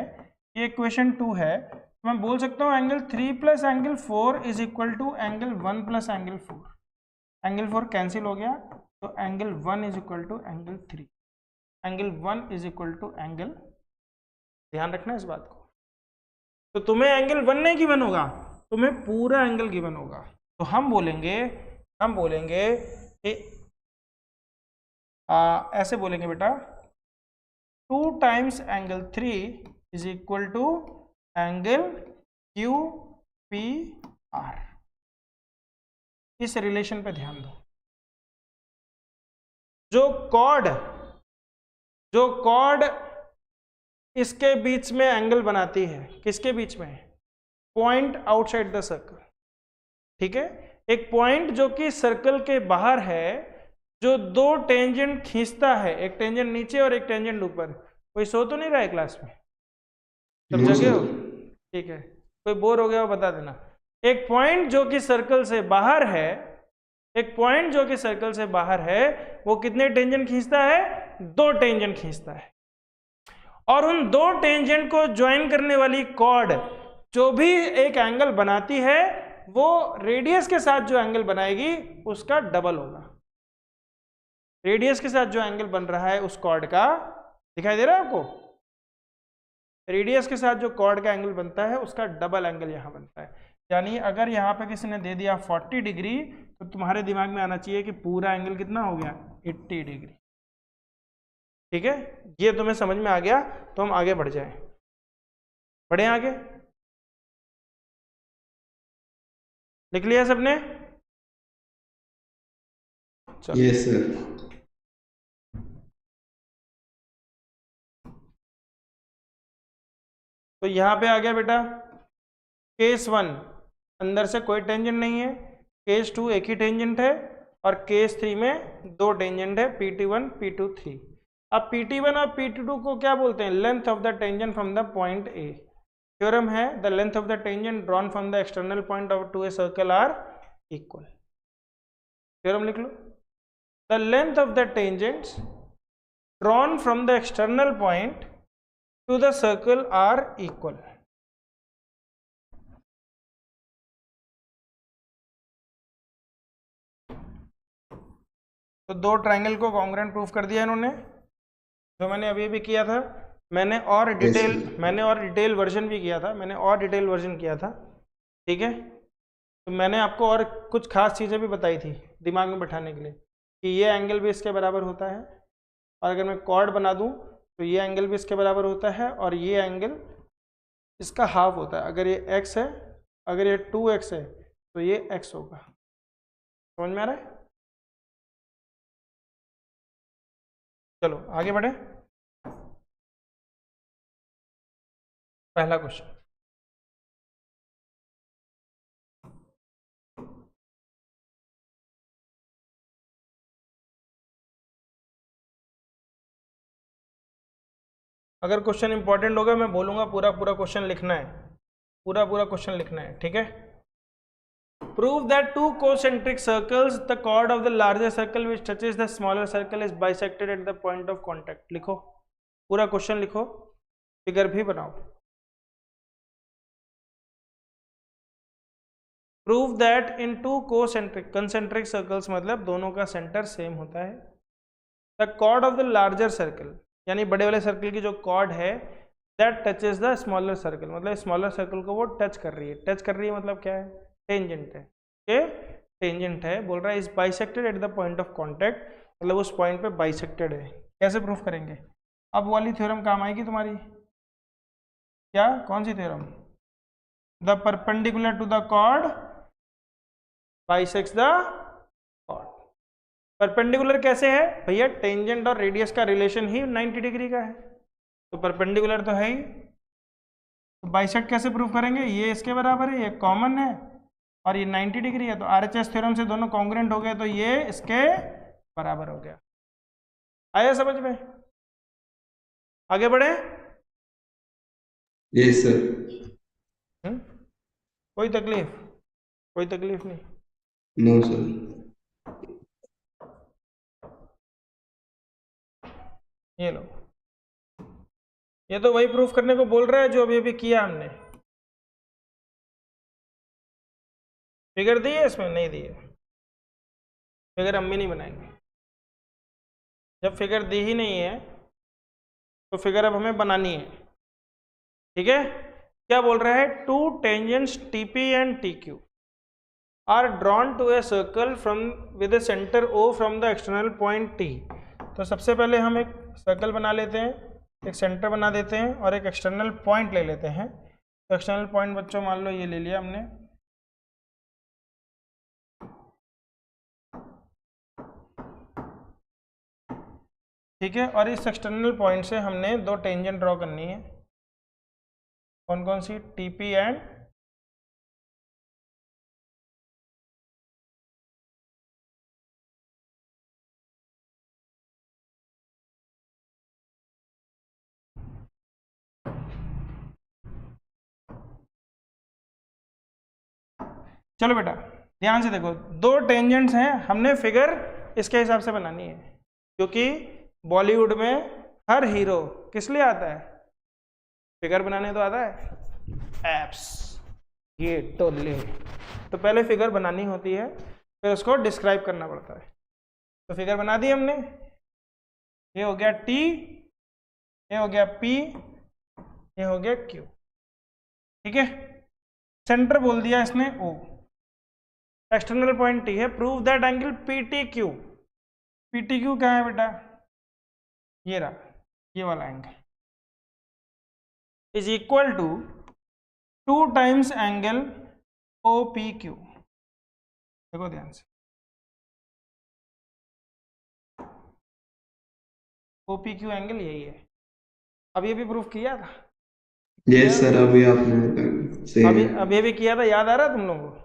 ये इक्वेशन 2 है, तो मैं बोल सकता हूं angle 3 plus angle 4 is equal to angle 1 plus angle 4। Angle 4 cancel हो गया, तो angle 1 is equal to angle 3। Angle 1 is equal to angle, ध्यान रखना इस बात को। तो तुम्हें एंगल 1 नहीं गिवन होगा, तुम्हें पूरा एंगल गिवन होगा। तो हम बोलेंगे कि ऐसे बोलेंगे बेटा, 2 times angle 3 is equal to angle QPR। इस रिलेशन पे ध्यान दो। जो कॉर्ड इसके बीच में एंगल बनाती है, किसके बीच में? Point outside the circle. ठीक है, एक पॉइंट जो कि सर्कल के बाहर है, जो दो टेंजेंट खींचता है, एक टेंजेंट नीचे और एक टेंजेंट ऊपर। कोई सो तो नहीं रहा है क्लास में? सब No, जगह हो? sir. ठीक है, कोई बोर हो गया हो बता देना। एक पॉइंट जो कि सर्कल से बाहर है, एक पॉइंट जो कि सर्कल से बाहर है, वो कितने टेंजेंट खींचता है? 2 टेंजेंट खींचता है। और उन 2 टेंजेंट को ज्वाइन करने वाली कॉर्ड जो भी एक एंगल बनाती है, वो रेडियस के साथ जो एंगल बनाएगी उसका डबल होगा। रेडियस के साथ जो एंगल बन रहा है उस कॉर्ड का, दिखाई दे रहा है आपको? रेडियस के साथ जो कॉर्ड का एंगल बनता है उसका डबल एंगल यहां बनता है। यानी अगर यहां पे किसी ने दे दिया 40 डिग्री, तो तुम्हारे दिमाग में आना चाहिए कि पूरा एंगल कितना हो गया? 80 डिग्री। ठीक है, ये तुम्हें समझ में आ गया तो हम आगे बढ़ जाएं। बढ़े आगे? लिख लिया सबने? चलो, Yes, sir. तो यहां पे आ गया बेटा केस 1 अंदर से कोई टेंजेंट नहीं है, केस 2 एक ही टेंजेंट है, और केस 3 में 2 टेंजेंट है, PT1 PT 3। अब PT1 और PT2 को क्या बोलते हैं? Length of the tangent from the point A. Theorem है, the length of the tangent drawn from the external point of to a circle are equal. Theorem लिख लो, the length of the tangents drawn from the external point to the circle are equal. तो 2 triangle को congruent proof कर दिया इन्होंने, जो मैंने अभी भी किया था। मैंने और डिटेल वर्जन भी किया था, ठीक है। तो मैंने आपको और कुछ खास चीज़ें भी बताई थी दिमाग में बैठाने के लिए, कि ये एंगल भी इसके बराबर होता है, और अगर मैं कॉर्ड बना दूं तो ये एंगल भी इसके बराबर होता है, और ये एंगल इसका हाफ होता है। अगर ये x है, अगर ये 2x है तो ये x होगा। समझ में आ रहा है? चलो आगे बढ़े। पहला क्वेश्चन। अगर क्वेश्चन इंपॉर्टेंट होगा मैं बोलूंगा पूरा पूरा क्वेश्चन लिखना है, पूरा पूरा क्वेश्चन लिखना है, ठीक है। Prove that two concentric circles the chord of the larger circle which touches the smaller circle is bisected at the point of contact. लिखो, पूरा क्वेश्चन लिखो, फिगर भी बनाओ। Prove that in two concentric circles मतलब दोनों का centre same होता है, the chord of the larger circle यानी बड़े वाले सर्कल की जो कॉर्ड है that touches the smaller circle मतलब स्मॉलर सर्कल को वो टच कर रही है। टच कर रही है मतलब क्या है, टेंजेंट है, ये टेंजेंट है। बोल रहा है is bisected at the point of contact मतलब उस पॉइंट पे बाइसेक्टेड है। कैसे प्रूफ करेंगे? अब वाली थ्योरम काम आएगी तुम्हारी, क्या, कौन सी theorem? The perpendicular to the chord bisects the chord. Perpendicular कैसे है भैया? टेंजेंट और रेडियस का रिलेशन ही 90 डिग्री का है, तो परपेंडिकुलर तो है ही। तो बाइसेक्ट कैसे प्रूफ करेंगे? ये इसके बराबर है, ये कॉमन है और ये 90 डिग्री है, तो आरएचएस थ्योरम से दोनों कॉन्ग्रुएंट हो गए, तो ये इसके बराबर हो गया। आया समझ में? आगे बढ़े? Yes sir. कोई तकलीफ? कोई तकलीफ नहीं? No sir. ये लो, ये तो वही प्रूफ करने को बोल रहा है जो अभी अभी किया हमने। फिगर दी है इसमें? नहीं दी है, फिगर हम भी नहीं बनाएंगे। जब फिगर दी ही नहीं है तो फिगर अब हमें बनानी है, ठीक है। क्या बोल रहा है? Two tangents TP and TQ are drawn to a circle from with a centre O from the external point T. तो सबसे पहले हम एक सर्कल बना लेते हैं, एक सेंटर बना देते हैं और एक एक्सटर्नल पॉइंट ले लेते हैं। तो एक्सटर्नल पॉइंट बच्चों मान लो ये ले लिया हमने, ठीक है। और इस एक्सटर्नल पॉइंट से हमने दो टेंजेंट ड्रॉ करनी है। कौन कौन सी? टीपी एंड चलो बेटा ध्यान से देखो, दो टेंजेंट्स हैं, हमने फिगर इसके हिसाब से बनानी है, क्योंकि बॉलीवुड में हर हीरो किस लिए आता है? फिगर बनाने तो आता है, एप्स, ये टोले। तो पहले फिगर बनानी होती है, फिर उसको डिस्क्राइब करना पड़ता है। तो फिगर बना दी हमने, ये हो गया टी, ये हो गया पी, ये हो गया क्यू, ठीक है। सेंटर बोल दिया इसने ओ, एक्सटर्नल पॉइंट टी है। Prove that angle P T Q. P T Q क्या है बेटा? ये रहा, ये वाला angle is equal to 2 times angle O P Q. देखो ध्यान से, ओ पी क्यू एंगल यही है। अभी अभी प्रूफ किया था, यस सर, अभी आपने सही अभी है। अभी अभी किया था, याद आ रहा है तुम लोगों को?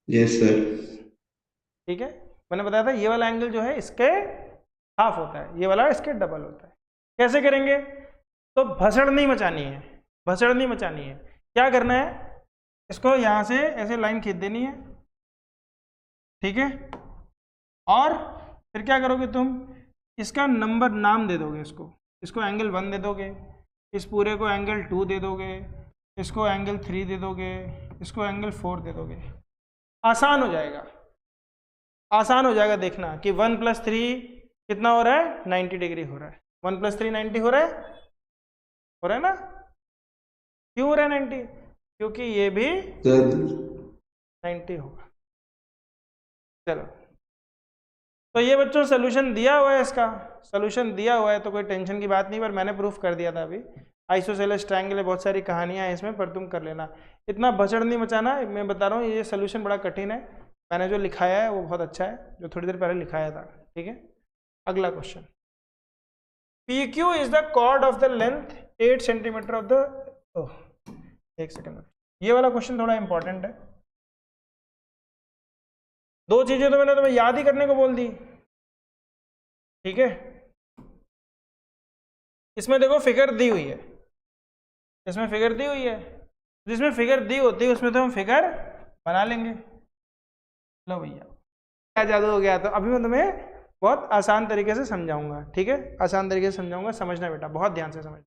Yes sir. ठीक है, मैंने बताया था ये वाला एंगल जो है इसके हाफ होता है, ये वाला इसके डबल होता है। कैसे करेंगे? तो भसड़ नहीं मचानी है, भसड़ नहीं मचानी है। क्या करना है? इसको यहाँ से ऐसे लाइन खींच देनी है, ठीक है। और फिर क्या करोगे तुम? इसका नंबर नाम दे दोगे, इसको एंगल 1 दे दोगे, इस पूरे को एंगल 2 दे दोगे, इसको एंगल 3 दे दोगे, इसको एंगल 4 दे दोगे। आसान हो जाएगा, आसान हो जाएगा। देखना कि 1 + 3 कितना हो रहा है? 90 डिग्री हो रहा है। 1 + 3 90 हो रहा है, हो रहा है ना? क्यों हो रहा है 90? क्योंकि ये भी सर 90 होगा। चलो, तो ये बच्चों सोल्यूशन दिया हुआ है, इसका सोल्यूशन दिया हुआ है, तो कोई टेंशन की बात नहीं। पर मैंने प्रूफ कर दिया था अभी। आइसोसेलेस ट्रायंगल है, बहुत सारी कहानियां हैं इसमें, पर तुम कर लेना। इतना भसड़ नहीं मचाना, मैं बता रहा हूँ ये सोल्यूशन बड़ा कठिन है। मैंने जो लिखाया है वो बहुत अच्छा है, जो थोड़ी देर पहले लिखाया था, ठीक है। अगला question, P Q is the chord of the length 8 centimetre of the एक सेकंड, ये वाला क्वेश्चन थोड़ा इंपॉर्टेंट है। दो चीजें तो मैंने तुम्हें याद ही करने को बोल दी, ठीक है। इसमें देखो फिगर दी हुई है, इसमें फिगर दी हुई है, जिसमें फिगर दी होती है उसमें तो हम फिगर बना लेंगे। लो भैया क्या जादू हो गया। तो अभी मैं तुम्हें बहुत आसान तरीके से समझाऊंगा, ठीक है, आसान तरीके से समझाऊंगा, समझना बेटा, बहुत ध्यान से समझ।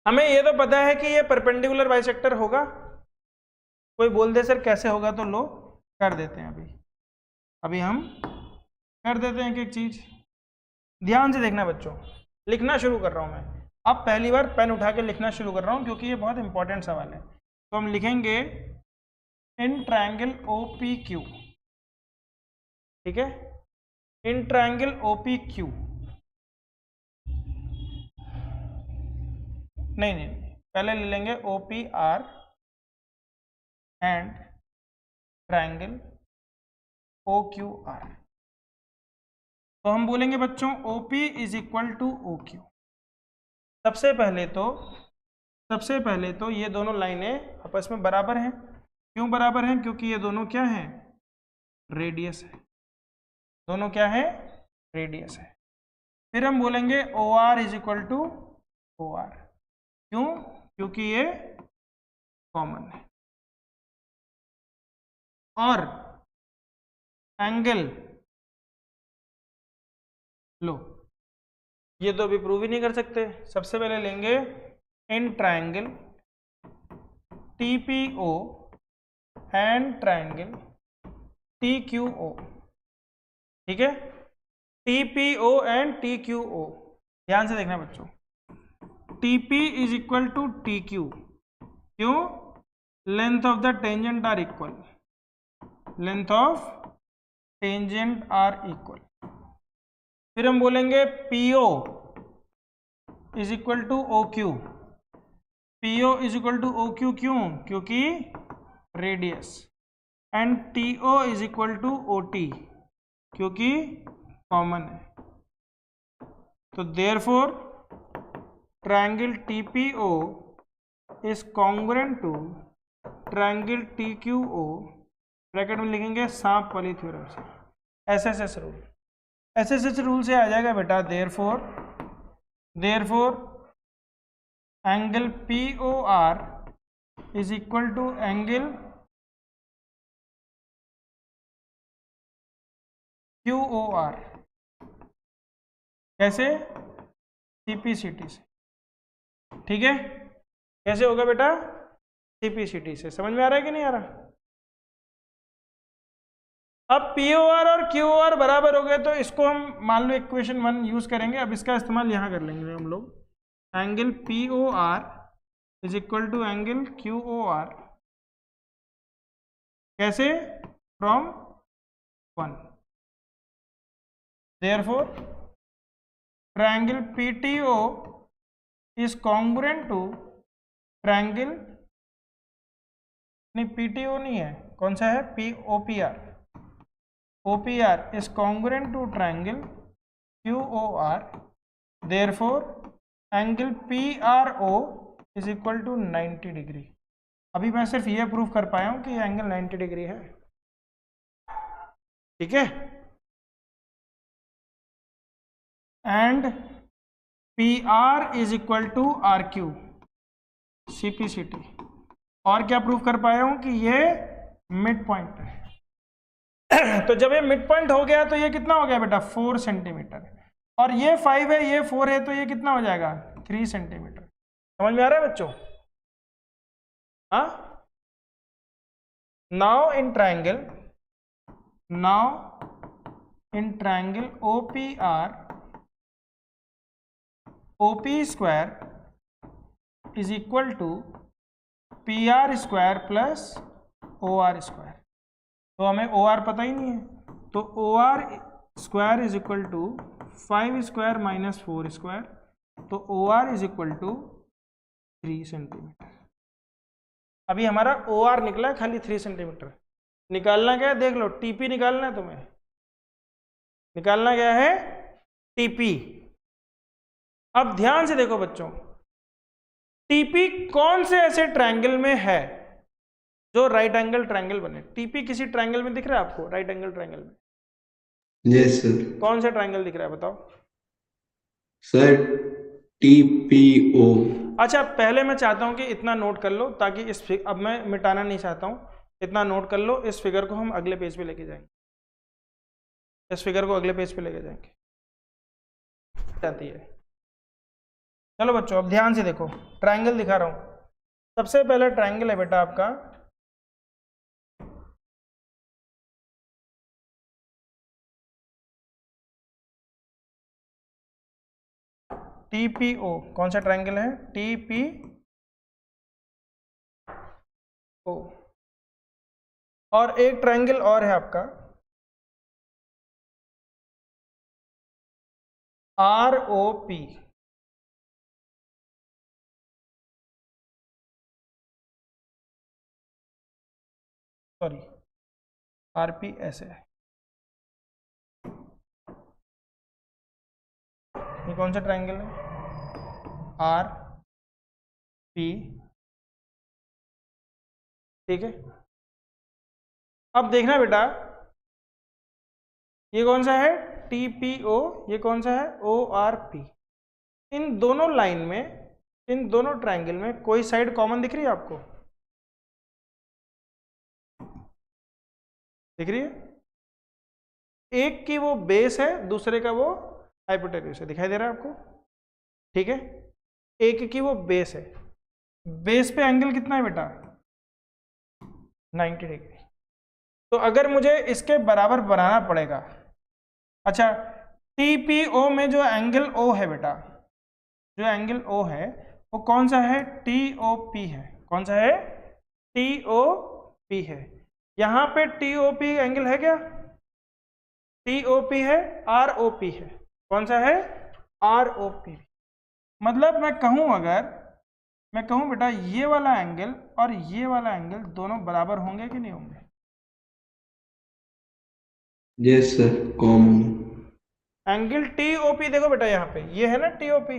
हमें ये तो पता है कि ये परपेंडिकुलर बाइसेक्टर होगा। कोई बोल दे सर कैसे होगा, तो लो कर देते हैं। अभी हम कर देते हैं एक चीज। ध्यान से देखना बच्चों, लिखना शुरू कर रहा हूं मैं। अब पहली बार पेन उठा के लिखना शुरू कर रहा हूं क्योंकि ये बहुत इंपॉर्टेंट सवाल है। तो हम लिखेंगे इन ट्रायंगल OPQ, ठीक है, इन ट्रायंगल OPQ, नहीं, पहले ले लेंगे OPR एंड ट्रायंगल OQR। तो हम बोलेंगे बच्चों OP is equal to OQ। सबसे पहले तो ये दोनों लाइनें आपस में बराबर हैं। क्यों बराबर हैं? क्योंकि ये दोनों क्या हैं, रेडियस है। दोनों क्या है, रेडियस है। फिर हम बोलेंगे OR is equal to OR। क्यों? क्योंकि ये कॉमन है। और एंगल, लो ये तो अभी प्रूव ही नहीं कर सकते। सबसे पहले लेंगे in triangle TPO and triangle TQO, ठीक है, TPO एंड TQO। ध्यान से देखना बच्चों, TP is equal to TQ। क्यों? Length of the tangent are equal, length of tangent are equal. फिर हम बोलेंगे PO is equal to OQ। PO is equal to OQ क्यों? क्योंकि radius. And TO is equal to OT क्योंकि common है। तो therefore triangle TPO is congruent to triangle TQO। Bracket में लिखेंगे सांप वाली थ्योरम से, SSS रूल। SSS रूल से आ जाएगा बेटा, therefore angle POR is equal to angle QOR। कैसे? CPCT से, ठीक है। कैसे होगा बेटा? CPCT से। समझ में आ रहा है कि नहीं आ रहा? अब POR और QOR बराबर हो गए तो इसको हम मान लो इक्वेशन 1 यूज करेंगे। अब इसका इस्तेमाल यहाँ कर लेंगे हम लोग। Angle POR is equal to angle QOR। कैसे? From 1। Therefore triangle PTO is congruent to triangle, नहीं PTO नहीं है, कौन सा है, OPR। OPR is congruent to triangle QOR. Therefore, angle PRO is equal to 90 degree. अभी मैं सिर्फ ये प्रूफ कर पाया हूं कि ये एंगल 90 डिग्री है, ठीक है। And PR is equal to RQ, CPCT। और क्या प्रूफ कर पाया हूं कि ये मिड पॉइंट है। तो जब ये मिड पॉइंट हो गया तो ये कितना हो गया बेटा, 4 सेंटीमीटर। और ये 5 है, ये 4 है, तो ये कितना हो जाएगा, 3 सेंटीमीटर। समझ में आ रहा है बच्चों? हाँ। Now in triangle OPR, OP square is equal to PR square plus OR square. तो हमें OR पता ही नहीं है, तो OR square is equal to 5 square minus 4 square. तो OR is equal to 3 centimetre. अभी हमारा OR निकला है खाली 3 सेंटीमीटर। निकालना क्या है देख लो, TP निकालना है तुम्हें। निकालना क्या है, TP। अब ध्यान से देखो बच्चों, टीपी कौन से ऐसे ट्रायंगल में है जो राइट एंगल ट्रायंगल बने? टीपी किसी ट्रायंगल में दिख रहा है आपको? राइट एंगल ट्रायंगल में यस सर। कौन सा ट्रायंगल दिख रहा है बताओ? Sir TPO। अच्छा, पहले मैं चाहता हूं कि इतना नोट कर लो, ताकि अब मैं मिटाना नहीं चाहता हूं, इतना नोट कर लो। इस फिगर को हम अगले पेज पे लेके जाएंगे, इस फिगर को अगले पेज पे लेके जाएंगे, जाती है। चलो बच्चों, अब ध्यान से देखो, ट्रायंगल दिखा रहा हूं। सबसे पहला ट्रायंगल है बेटा आपका TPO। कौन सा ट्रायंगल है? TPO। और एक ट्रायंगल और है आपका ROP। सॉरी, RP ऐसे है। ये कौन सा ट्रायंगल है? RP। ठीक है, अब देखना बेटा, ये कौन सा है? TPO। ये कौन सा है? ORP। इन दोनों लाइन में, इन दोनों ट्रायंगल में कोई साइड कॉमन दिख रही है आपको? दिख रही है? एक की वो बेस है, दूसरे का वो हाइपोटेन्यूज है। दिखाई दे रहा है आपको? ठीक है, एक की वो बेस है। बेस पे एंगल कितना है बेटा? 90 डिग्री। तो अगर मुझे इसके बराबर बनाना पड़ेगा, अच्छा, TPO में जो एंगल O है बेटा, जो एंगल O है वो कौन सा है? TOP है। कौन सा है? TOP है। यहां पे TOP एंगल है क्या? TOP है, ROP है। कौन सा है? ROP। मतलब मैं कहूं, अगर मैं कहूं बेटा, ये वाला एंगल और ये वाला एंगल दोनों बराबर होंगे कि नहीं होंगे? Yes sir, common. Angle TOP देखो बेटा, यहाँ पे ये है ना TOP,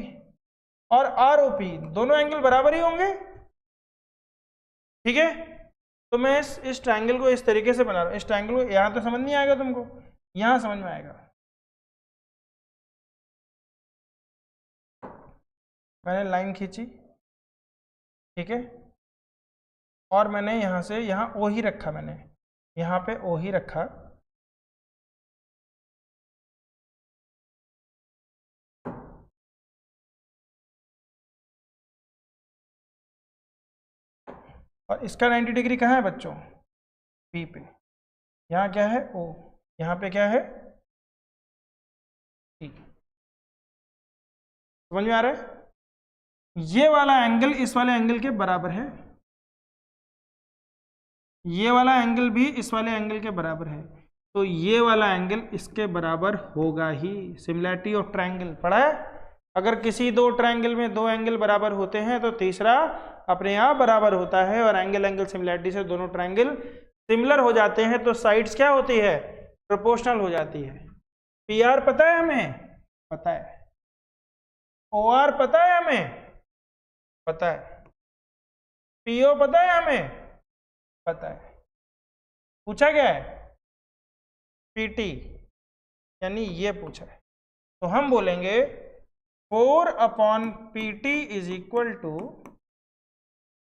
और ROP, दोनों एंगल बराबर ही होंगे। ठीक है, तो मैं इस ट्रायंगल को इस तरीके से बना रहा हूं। इस ट्रायंगल को यहां तो समझ नहीं आएगा तुमको, यहां समझ में आएगा। मैंने लाइन खींची, ठीक है, और मैंने यहां से यहां O ही रखा, मैंने यहां पे O ही रखा। और इसका 90 डिग्री कहाँ है बच्चों? P पे। यहाँ क्या है? O। यहाँ पे क्या है? T। समझ में आ रहा है? ये वाला एंगल इस वाले एंगल के बराबर है, ये वाला एंगल भी इस वाले एंगल के बराबर है, तो ये वाला एंगल इसके बराबर होगा ही। सिमिलैरिटी ऑफ ट्रायंगल पढ़ा है? अगर किसी दो ट्रायंगल में दो एंगल बराबर होते हैं तो तीसरा अपने आप बराबर होता है, और एंगल एंगल सिमिलैरिटी से दोनों ट्रायंगल सिमिलर हो जाते हैं तो साइड्स क्या होती है? प्रोपोर्शनल हो जाती है। PR पता है हमें? पता है। OR पता है हमें? पता है। PO पता है हमें? पता है। पूछा क्या है? PT, यानी ये पूछा है। तो हम बोलेंगे 4/PT इज इक्वल टू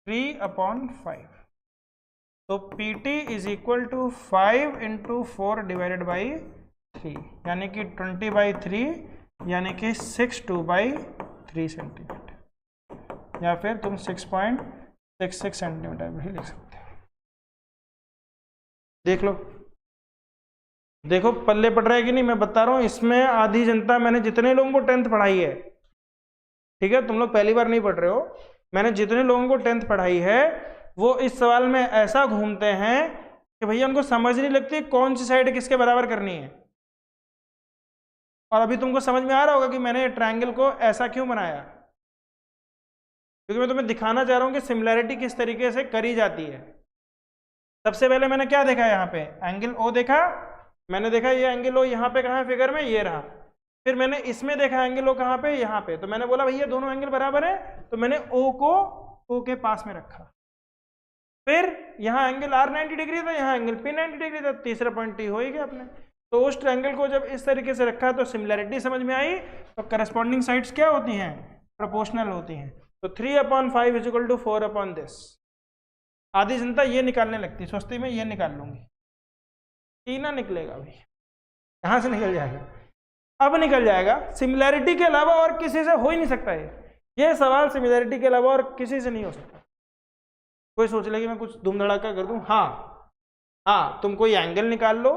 3/5। तो PT इज इक्वल टू 5 × 4 डिवाइडेड बाई 3, यानी कि 20/3, यानी कि 62/3 सेंटीमीटर, या फिर तुम 6.66 सेंटीमीटर भी लिख सकते हो। देख लो, देखो पल्ले पड़ रहा है कि नहीं। मैं बता रहा हूं, इसमें आधी जनता, मैंने जितने लोगों को 10th पढ़ाई है, ठीक है, तुम लोग पहली बार नहीं पढ़ रहे हो, मैंने जितने लोगों को 10th पढ़ाई है वो इस सवाल में ऐसा घूमते हैं कि भैया उनको समझ नहीं लगती कौन सी साइड किसके बराबर करनी है। और अभी तुमको समझ में आ रहा होगा कि मैंने ट्रायंगल को ऐसा क्यों बनाया, क्योंकि मैं तुम्हें दिखाना चाह रहा हूं कि सिमिलैरिटी किस तरीके से करी जाती है। सबसे पहले मैंने क्या देखा? यहाँ पे एंगल O देखा, मैंने देखा ये एंगल O यहाँ पे कहाँ है फिगर में? ये रहा। फिर मैंने इसमें देखा एंगल ओ कहाँ पे, यहाँ पे, तो मैंने बोला भैया दोनों एंगल बराबर है, तो मैंने ओ को ओ के पास में रखा। फिर यहाँ एंगल आर 90 डिग्री था, यहाँ एंगल पी 90 डिग्री था, तीसरा पॉइंट टी हो ही गया अपने। तो उस ट्रायंगल को जब इस तरीके से रखा तो सिमिलैरिटी समझ में आई, तो करस्पॉन्डिंग साइड्स क्या होती हैं, प्रोपोर्शनल होती हैं। तो 3/5 इज इक्वल टू 4/this। आधी जनता ये निकालने लगती, सोचती मैं ये निकाल लूंगी, टी ना निकलेगा भाई, कहाँ से निकल जाएगा, अब निकल जाएगा। सिमिलैरिटी के अलावा और किसी से हो ही नहीं सकता ये सवाल सिमिलैरिटी के अलावा और किसी से नहीं हो सकता। कोई सोच ले कि मैं कुछ धूम धड़ाका कर दूं, हाँ तुम कोई एंगल निकाल लो,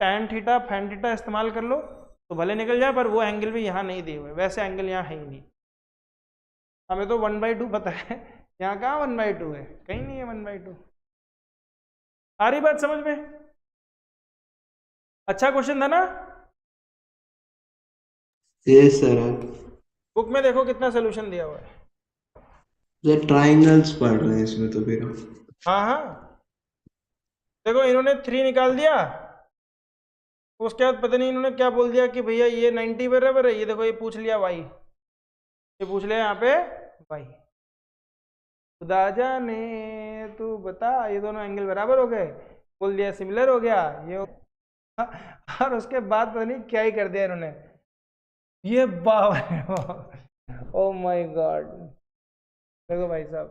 tan थीटा फैन थीटा इस्तेमाल कर लो तो भले निकल जाए, पर वो एंगल भी यहाँ नहीं दिए हुए, वैसे एंगल यहाँ है ही नहीं। हमें तो 1/2 पता है, यहाँ कहाँ 1/2 है, कहीं नहीं है 1/2। आ रही बात समझ में? अच्छा क्वेश्चन था ना? Yes sir. बुक में देखो कितना सोल्यूशन दिया हुआ है। सर ट्राइंगल्स पढ़ रहे हैं इसमें तो फिर। हाँ देखो इन्होंने 3 निकाल दिया, उसके बाद पता नहीं इन्होंने क्या बोल दिया कि भैया ये 90 बराबर है, ये देखो ये पूछ लिया y, ये पूछ लिया यहाँ पे y। खुदा जाने तू बता, ये दोनों एंगल बराबर हो गए, बोल दिया सिमिलर हो गया ये और उसके बाद पता नहीं क्या ही कर दिया इन्होंने, ये ओ माय गॉड। देखो भाई साहब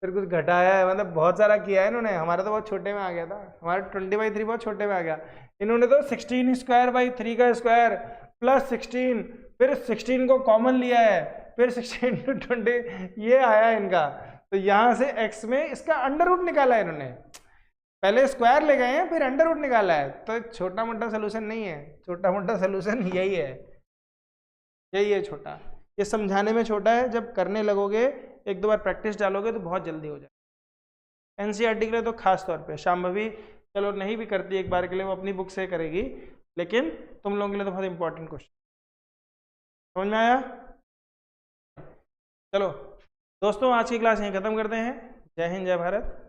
फिर कुछ घटाया है, मतलब बहुत सारा किया है इन्होंने। हमारा तो बहुत छोटे में आ गया था, हमारा 20/3 बहुत छोटे में आ गया। इन्होंने तो 16²/3 का स्क्वायर प्लस 16, फिर 16 को कॉमन लिया है, फिर 16 × 20 ये आया इनका। तो यहाँ से x में इसका अंडर रूट निकाला है इन्होंने, पहले स्क्वायर ले गए हैं फिर अंडर रूट निकाला है। तो छोटा मोटा सोल्यूशन नहीं है, छोटा मोटा सोल्यूशन यही है छोटा। ये समझाने में छोटा है, जब करने लगोगे 1-2 बार प्रैक्टिस डालोगे तो बहुत जल्दी हो जाए। एनसीईआरटी के लिए तो खास तौर पे, शांभवी चलो नहीं भी करती एक बार के लिए, वो अपनी बुक से करेगी, लेकिन तुम लोगों के लिए तो बहुत इंपॉर्टेंट क्वेश्चन। समझ में आया? चलो दोस्तों आज की क्लास यहीं खत्म करते हैं। जय हिंद जय भारत।